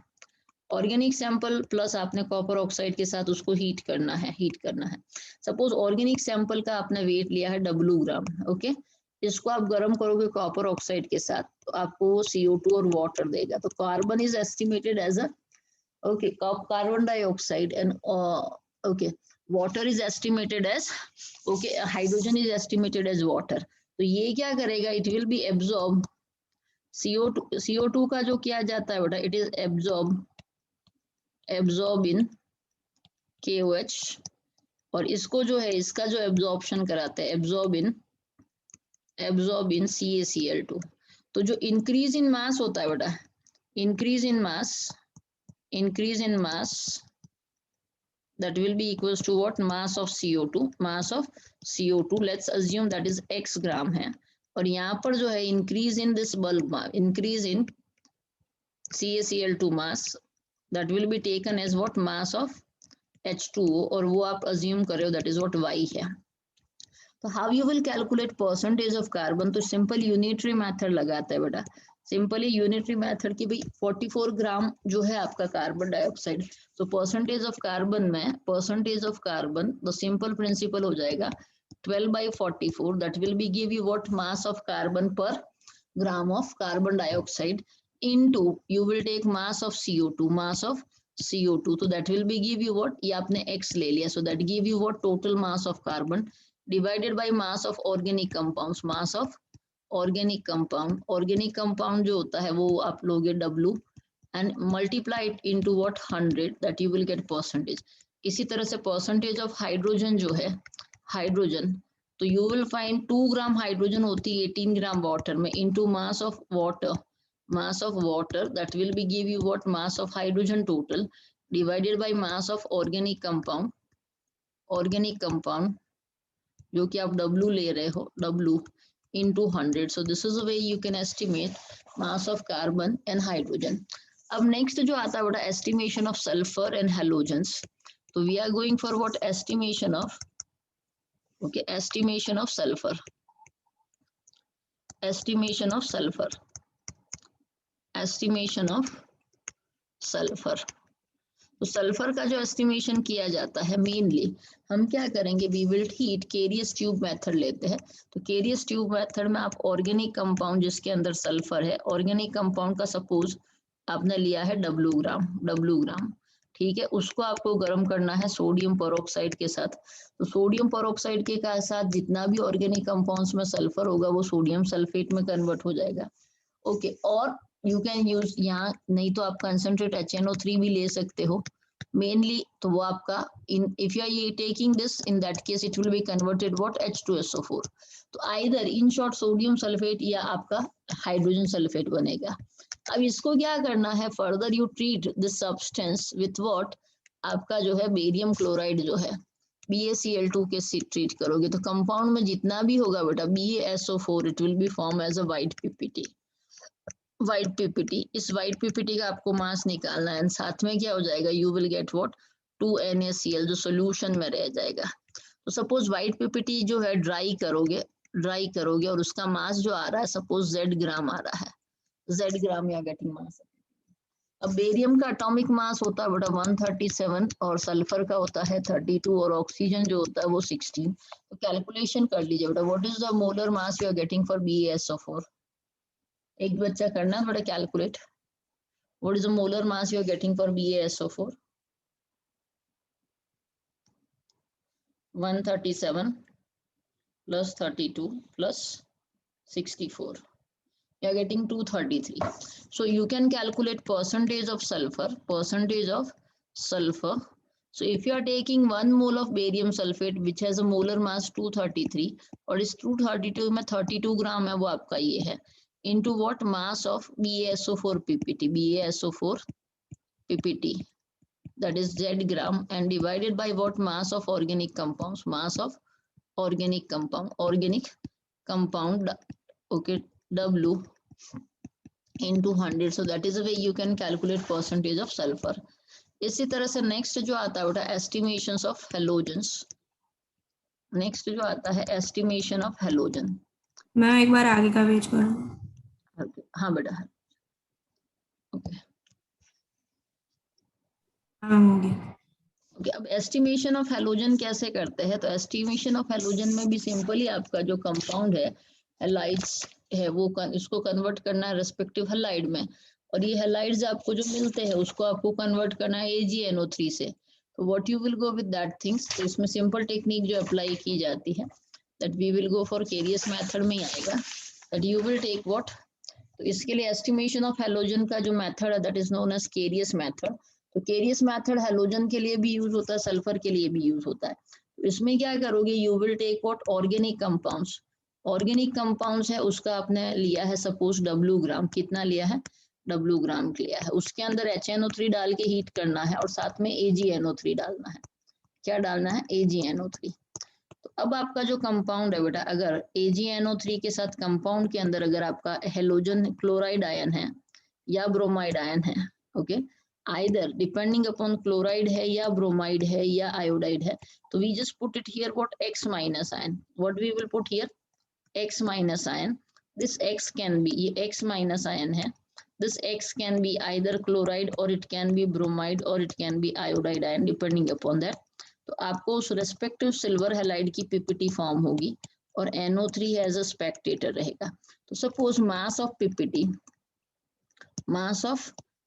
ऑर्गेनिक सैंपल प्लस आपने कॉपर ऑक्साइड के साथ उसको हीट करना है, सपोज ऑर्गेनिक सैंपल का आपने वेट लिया है W ग्राम, ओके, इसको आप गर्म करोगे कॉपर ऑक्साइड के साथ तो आपको CO2 और वाटर देगा। तो carbon is estimated as a, okay, carbon dioxide and okay, water is estimated as, okay, hydrogen is estimated as water। तो ये क्या करेगा, it will be absorb CO2 का जो किया जाता है बेटा, it is absorb in KOH और इसको जो है इसका जो एब्जॉर्प्शन कराते हैं absorb in CaCl2। तो जो इंक्रीज इन मास होता है बेटा, increase in mass that will be equals to what, mass of CO2, let's assume that is x ग्राम है और यहाँ पर जो है increase in this bulk, increase in CaCl2 mass that will be taken as what, mass of H2O और वो आप assume कर रहे हो that is what y है। तो how you will calculate percentage of carbon, तो simple unitary method लगाता है बेटा, सिंपली यूनिटरी मेथड की भाई 44 ग्राम जो है आपका कार्बन डाइऑक्साइड, तो परसेंटेज ऑफ कार्बन में, percentage of carbon, the simple principle हो जाएगा 12/44, that will be give you what, mass of carbon per gram of carbon dioxide into you will take mass of CO2, तो that will be give you what, ये आपने x ले लिया, so that give you what, total mass of carbon divided by mass of organic compounds, mass of organic compound जो होता है वो आप लोगे W and multiply it into what, 100, that you will gate percentage. इसी तरह से परसेंटेज ऑफ हाइड्रोजन जो है, हाइड्रोजन, तो you will find 2 gram hydrogen होती है 18 ग्राम वाटर में into mass of water that will be give you what, mass of hydrogen total divided by mass of organic compound जो कि आप W ले रहे हो, W into 100. So this is the way you can estimate mass of carbon and hydrogen. अब next जो आता है बड़ा estimation of sulfur and halogens. तो we are going for what, estimation of Okay, estimation of sulfur. Estimation of sulfur. Estimation of sulfur. तो sulphur का जो estimation किया जाता है मेनली हम क्या करेंगे, we will heat Carius tube method लेते हैं। तो केरियस ट्यूब मेथड में आप ऑर्गेनिक कंपाउंड जिसके अंदर सल्फर है, ऑर्गेनिक कंपाउंड का सपोज आपने लिया है W ग्राम, ठीक है, उसको आपको गर्म करना है सोडियम पेरोक्साइड के साथ। तो सोडियम पेरोक्साइड के साथ जितना भी ऑर्गेनिक कंपाउंड्स में सल्फर होगा वो सोडियम सल्फेट में कन्वर्ट हो जाएगा। ओके, और यू कैन यूज यहाँ, नहीं तो आप कंसंट्रेट HNO3 भी ले सकते हो मेनली। तो वो आपका in if you are taking this, in that case it will be converted what H2SO4। तो either in short sodium sulphate या आपका हाइड्रोजन सल्फेट बनेगा। अब इसको क्या करना है, further you treat this substance with what, आपका जो है बेरियम क्लोराइड जो है BaCl2 के से ट्रीट करोगे। तो कंपाउंड में जितना भी होगा बेटा BaSO4 it will be form as a white PPT। White PPT, इस व्हाइट PPT का आपको मास निकालना है, साथ में क्या हो जाएगा, you will get what 2NaCl जो सोल्यूशन में रह जाएगा। तो सपोज व्हाइट PPT जो है ड्राई करोगे और उसका मास जो आ रहा है सपोज Z ग्राम आ रहा है, Z ग्राम या गेटिंग मास। अब बेरियम का एटॉमिक मास होता है बेटा 137 और सल्फर का होता है 32 और ऑक्सीजन जो होता है वो 16। तो कैलकुलेशन कर लीजिए बेटा, what is the molar mass you are getting for BaSO4। एक बच्चा करना थोड़ा calculate, what is the molar mass you are getting for BaSO4। 137 plus 32 plus 64, you are getting 233. So you can calculate percentage of sulfur. So if you are taking 1 mole of barium sulfate which has a molar mass 233 और इस 232 में 32 ग्राम है वो आपका ये है, into what mass of BaSO4 PPT, that is Z gram, and divided by what mass of organic compounds, organic compound, okay, W into 100. So that is the way you can calculate percentage of sulfur. इसी तरह से next जो आता है बेटा estimations of halogens. Next जो आता है एस्टिमेशन ऑफ हेलोजन। मैं एक बार आगे का पेज करूँ। हाँ बेटा, ओके हाँ हो गया। ओके, अब एस्टिमेशन ऑफ हेलोजन कैसे करते हैं, तो एस्टिमेशन ऑफ हेलोजन में भी सिंपली आपका जो कंपाउंड है हेलाइड्स है वो इसको कन्वर्ट करना है रेस्पेक्टिव हेलाइड में, और ये हेलाइड्स आपको जो मिलते हैं उसको आपको कन्वर्ट करना है AgNO3 से। तो what you will go with that things, तो इसमें सिंपल टेक्निक जो अप्लाई की जाती है that we will go for Carius method में ही आएगा, that you will take what, तो इसके लिए एस्टिमेशन ऑफ हेलोजन का जो मेथड है that is known as Carius method. तो केरियस मेथड हेलोजन के लिए भी यूज होता है, सल्फर के लिए भी यूज होता है। तो इसमें क्या करोगे, you will take what organic compounds है उसका आपने लिया है सपोज W ग्राम, कितना लिया है W ग्राम लिया है, उसके अंदर HNO3 डाल के हीट करना है और साथ में AgNO3 डालना है। क्या डालना है, AgNO3। तो अब आपका जो कंपाउंड है बेटा, अगर AgNO3 के साथ कंपाउंड के अंदर अगर आपका हेलोजन क्लोराइड आयन है या ब्रोमाइड आयन है, okay, either depending upon chloride है या ब्रोमाइड है या आयोडाइड है, तो we just put it here what X minus ion, what we will put here X minus ion. This X can be, ये X माइनस आयन है, this X can be either chloride or it can be bromide or it can be iodide ion depending upon that। तो आपको उस respective silver halide की PPT form होगी और NO3 as a Spectator रहेगा। तो suppose mass of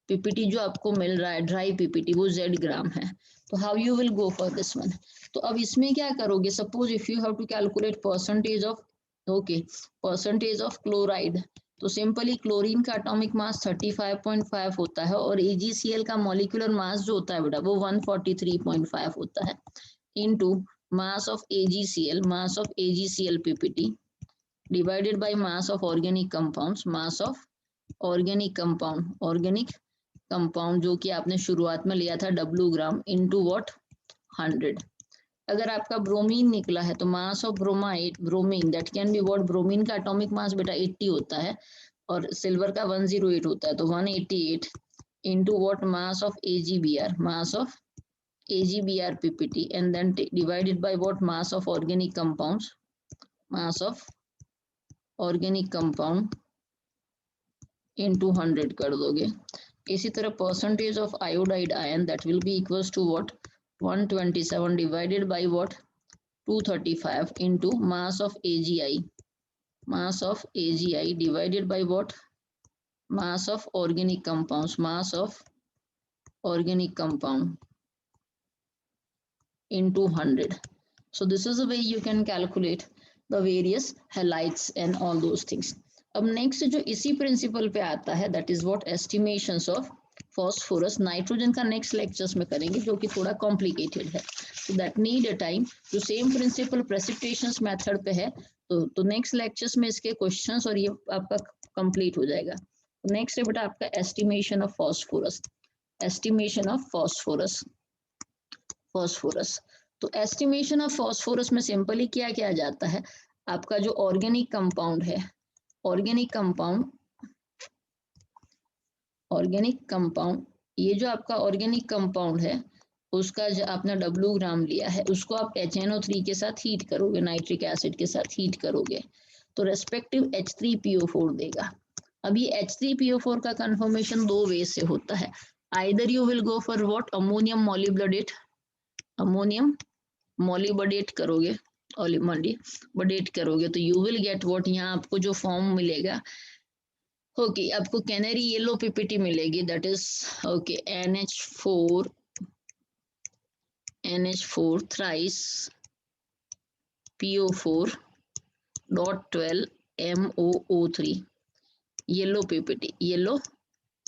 PPT जो आपको मिल रहा है ड्राई PPT वो Z ग्राम है। तो how you will go for this one, तो अब इसमें क्या करोगे, suppose if you have to calculate percentage of chloride, तो सिंपली क्लोरीन का एटॉमिक मास 35.5 होता है और AgCl का मॉलिक्यूलर मास जो होता है बेटा वो 143.5 होता है, into mass of AgCl PPT divided by mass of organic compound जो कि आपने शुरुआत में लिया था W ग्राम इनटू व्हाट 100। अगर आपका ब्रोमीन निकला है तो mass of bromine that can be what, bromine का एटॉमिक मास बेटा 80 होता है और सिल्वर का 108 होता है, तो 188 into what mass of AgBr, mass of AgBr-PPT, and then divided by what? Mass of organic compounds, mass of organic compound into 100 कर दोगे. इसी तरह percentage of iodide ion, that will be equals to what? 127 divided by what? 235 into mass of AgI. Mass of AgI divided by what? Mass of organic compounds. Mass of organic compound into 100. So this is the way you can calculate the various halides and all those things. अब next जो इसी principal पे आता है, that is what? Estimations of phosphorus. Nitrogen का next lectures में करेंगे, जो कि थोड़ा कॉम्प्लिकेटेड है, so that need a time. जो सेम प्रिंसिपल प्रेसिपिटेशंस मेथड पे है, तो नेक्स्ट लेक्चर्स में इसके क्वेश्चंस और ये आपका कंप्लीट हो जाएगा. नेक्स्ट है बेटा आपका estimation of phosphorus. Estimation of phosphorus. Phosphorus तो एस्टिमेशन ऑफ फॉस्फोरस में सिंपली क्या किया जाता है? आपका जो ऑर्गेनिक कंपाउंड है, ऑर्गेनिक कंपाउंड, ये जो आपका ऑर्गेनिक कंपाउंड है, उसका जो आपने W ग्राम लिया है, उसको आप HNO3 के साथ हीट करोगे, नाइट्रिक एसिड के साथ हीट करोगे, तो रेस्पेक्टिव H3PO4 देगा. अब ये H3PO4 का कंफर्मेशन दो वे से होता है. Either you will go for what? Ammonium मॉलिब्डेट. Ammonium मॉलिब्डेट करोगे, मॉलिब्डेट करोगे तो यू विल गेट व्हाट? यहाँ आपको जो फॉर्म मिलेगा, ओके, आपको कैनरी येलो पीपीटी मिलेगी, that is okay NH4 thrice PO4 dot 12 MOO3. Yellow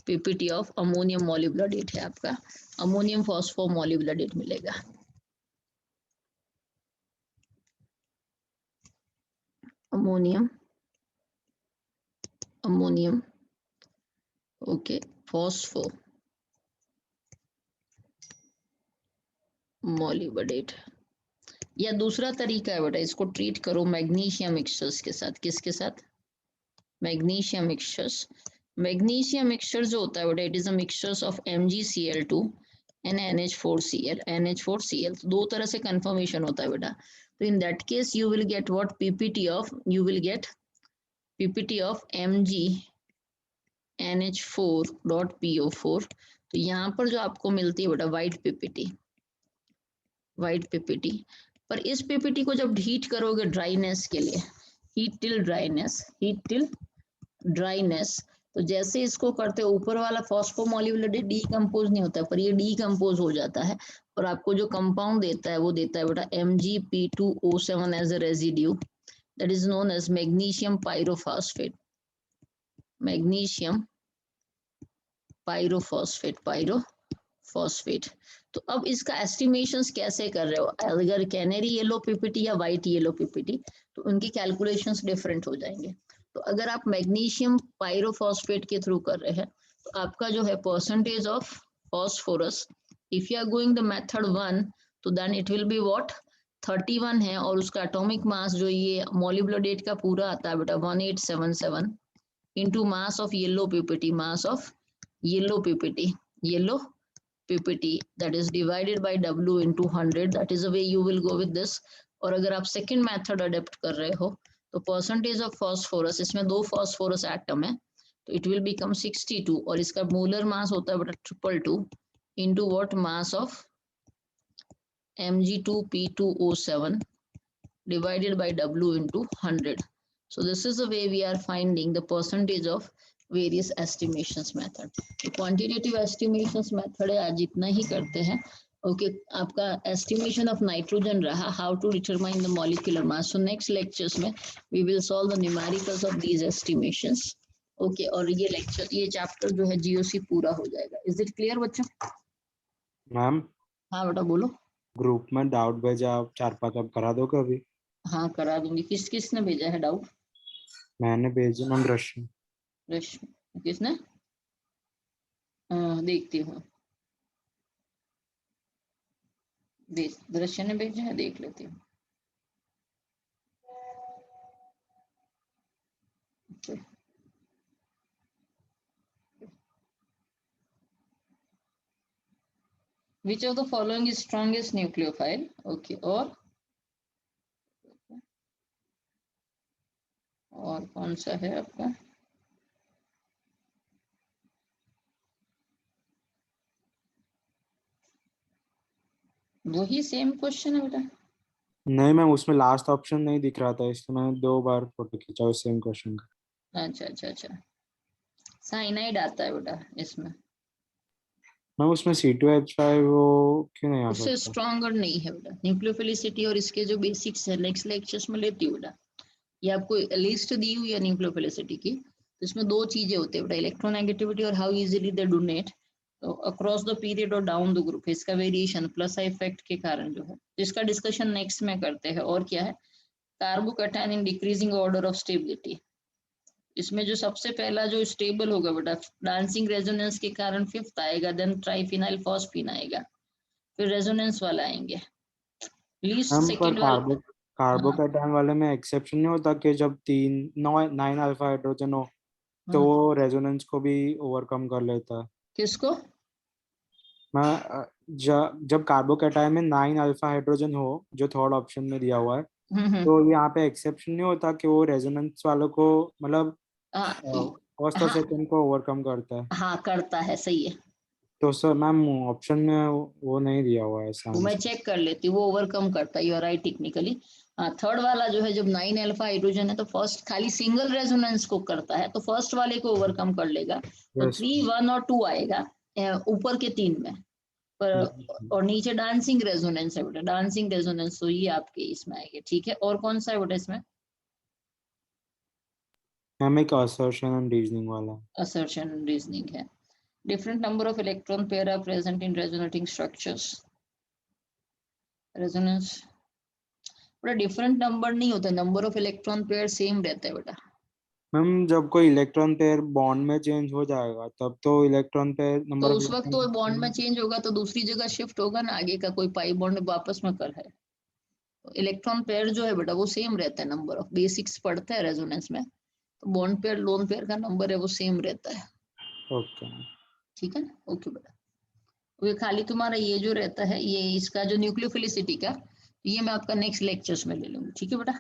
PPT of ammonium मॉलिब्डेट है आपका. अमोनियम फॉस्फो मॉलिब्डेट मिलेगा. Ammonium okay phospho मॉलिब्डेट. या दूसरा तरीका है बेटा, इसको ट्रीट करो मैग्नीशियम मिक्सचर्स के साथ. किसके साथ? Magnesium mixtures. मैग्नीशियम मिक्सचर जो होता है बेटा, it is a mixtures of MgCl2 and NH4Cl. दो तरह से कंफर्मेशन होता है बेटा. तो in that case you will get what? PPT of MgNH4.PO4. तो यहाँ पर जो आपको मिलती है बेटा वाइट पीपीटी, पर इस पीपीटी को जब हीट करोगे ड्राइनेस के लिए, हीट टिल ड्राइनेस, तो जैसे इसको करते हो ऊपर वाला फॉस्फोमोलिब्डेट डीकंपोज नहीं होता, पर ये डीकंपोज हो जाता है और आपको जो कंपाउंड देता है वो देता है बेटा MgP2O7 as a residue, that is known as magnesium pyrophosphate. Magnesium pyrophosphate. तो अब इसका एस्टिमेशंस कैसे कर रहे हो? अगर कैनरी येलो पीपीटी या वाइट येलो पीपीटी, तो उनकी कैलकुलेशंस डिफरेंट हो जाएंगे. तो अगर आप मैग्नीशियम पायरोफॉस्फेट के थ्रू कर रहे हैं, तो आपका जो है percentage of phosphorus, if you are going the method 1, तो then it will be what? 31 है, और उसका एटॉमिक मास जो ये मॉलिब्डेट का पूरा आता है बेटा 1877 into mass of yellow PPT, that is divided by W into 100. that is the way you will go with this. और अगर आप सेकेंड मेथड अडेप्ट कर रहे हो, तो परसेंटेज ऑफ फॉस्फोरस, इसमें 2 फॉस्फोरस एटम है, तो इट विल बिकम 62, और इसका मोलर मास होता है बेटा 222 into what? Mass of Mg2P2O7 divided by W into 100. So this is the way we are finding the percentage of various estimations method. तो quantitative estimations method है, आज इतना ही करते हैं. ओके, आपका estimation of nitrogen रहा, how to determine the molecular mass. So next lectures में we will solve the numericals of these estimations. Okay, और ये लेक्चर, ये चैप्टर जो है GOC पूरा हो जाएगा. इज इट क्लियर बच्चों? मैम हाँ बेटा बोलो. ग्रुप में डाउट भेजा, आप 4-5 अब करा दो कभी. हाँ करा दूंगी. किसने भेजा है डाउट? मैंने भेजा मैम. रश्मि. किसने? देखती हूँ, दृश्य ने भेजा है, देख लेती हूँ. Which of the following is strongest nucleophile? Okay, और कौन सा है आपका? वही सेम क्वेश्चन है बेटा? नहीं मैम, उसमें लास्ट ऑप्शन नहीं दिख रहा था, इसलिए मैंने 2 बार फोटो खींचा उस सेम क्वेश्चन का। अच्छा अच्छा अच्छा, साइनाइड आता है बेटा इसमें। मैम उसमें C2H5 वो क्यों नहीं आ उससे सकता? स्ट्रॉन्गर नहीं है बेटा। न्यूक्लियोफिलिसिटी और इसके जो बेसिक्स है नेक्स्ट लेक्चर्स में लेती हूँ बेटा। ये आपको लिस्ट दी हुई है न्यूक्लियोफिलिसिटी की, तो इसमें 2 चीजें होती है बेटा, इलेक्ट्रोनेगेटिविटी और हाउ इजीली दे डोनेट। तो अक्रॉस द पीरियड और डाउन द ग्रुप इसका वेरिएशन प्लस इफेक्ट के कारण जो है, तो इसका डिस्कशन नेक्स्ट में करते हैं। और क्या है? Carbocation in decreasing order of stability. इसमें जो सबसे पहला जो स्टेबल होगा बेटा, डांसिंग रेजोनेंस के कारण 5th आएगा, देन ट्राइफिनाइल फॉस्फीन आएगा, फिर रेजोनेंस वाला आएंगे, लीस्ट मैम पर सेकंड वाला। हाँ कार्बोकैटायन वाले में एक्सेप्शन नहीं होता कि जब 9 अल्फा हाइड्रोजन हो तो हाँ, वो रेजोनेंस को भी ओवरकम कर लेता है? किसको? मैं जब कार्बोकैटायन में 9 अल्फा हाइड्रोजन हो, जो थर्ड ऑप्शन में दिया हुआ है, हम्म। तो यहाँ पे एक्सेप्शन नहीं होता कि वो रेजोनेंस वालों को, मतलब हाँ फर्स्ट और हाँ सेकंड को ओवरकम करता है? हाँ, करता है, सही है। तो सर मैम ऑप्शन में वो नहीं दिया हुआ है ऐसा वो मैं आंसर। चेक कर लेती हूँ, वो ओवरकम करता है, यू आर राइट टेक्निकली। हाँ, थर्ड वाला जो है, जब 9 अल्फा हाइड्रोजन है तो फर्स्ट खाली सिंगल रेजोनेंस को करता है, तो फर्स्ट वाले को ओवरकम कर लेगा। तो यस। 3, 1 और 2 आएगा ऊपर के 3 में। पर और नीचे डांसिंग रेजोनेंस है बेटा, डांसिंग रेजोनेंस, तो ये आपके इसमें आएगा। ठीक है, और कौन सा है बेटा इसमें? मैम एक असर्शन एंड रीजनिंग वाला। असर्शन रीजनिंग है। Different number of electron pair are present in resonating structures. Resonance बेटा डिफरेंट नंबर नहीं होता, number of electron pair same रहता है बेटा। मैम जब कोई इलेक्ट्रॉन पेयर बॉन्ड में चेंज हो जाएगा तब तो इलेक्ट्रॉन पेयर, तो नंबर ऑफ उस वक्त तो बॉन्ड में इलेक्ट्रॉन। चेंज होगा तो दूसरी जगह शिफ्ट होगा ना, आगे का कोई पाई बॉन्ड वापस में कर है। तो इलेक्ट्रॉन पेयर जो है बेटा वो सेम रहता है, नंबर ऑफ बेसिक्स पढ़ते हैं रेजोनेंस में, तो बॉन्ड पेयर लोन पेयर का नंबर है वो सेम रहता है। ओके। ठीक है ना? ओके बेटा। ये खाली तुम्हारा ये जो रहता है, ये इसका जो न्यूक्लियोफिलिसिटी का, ये मैं आपका नेक्स्ट लेक्चर्स में ले लूंगी। ठीक है बेटा?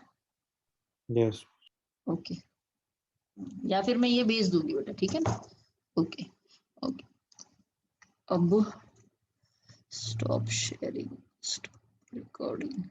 यस। ओके, या फिर मैं ये भेज दूंगी बेटा, ठीक है ना? Okay okay. अब स्टॉप शेयरिंग, स्टॉप रिकॉर्डिंग।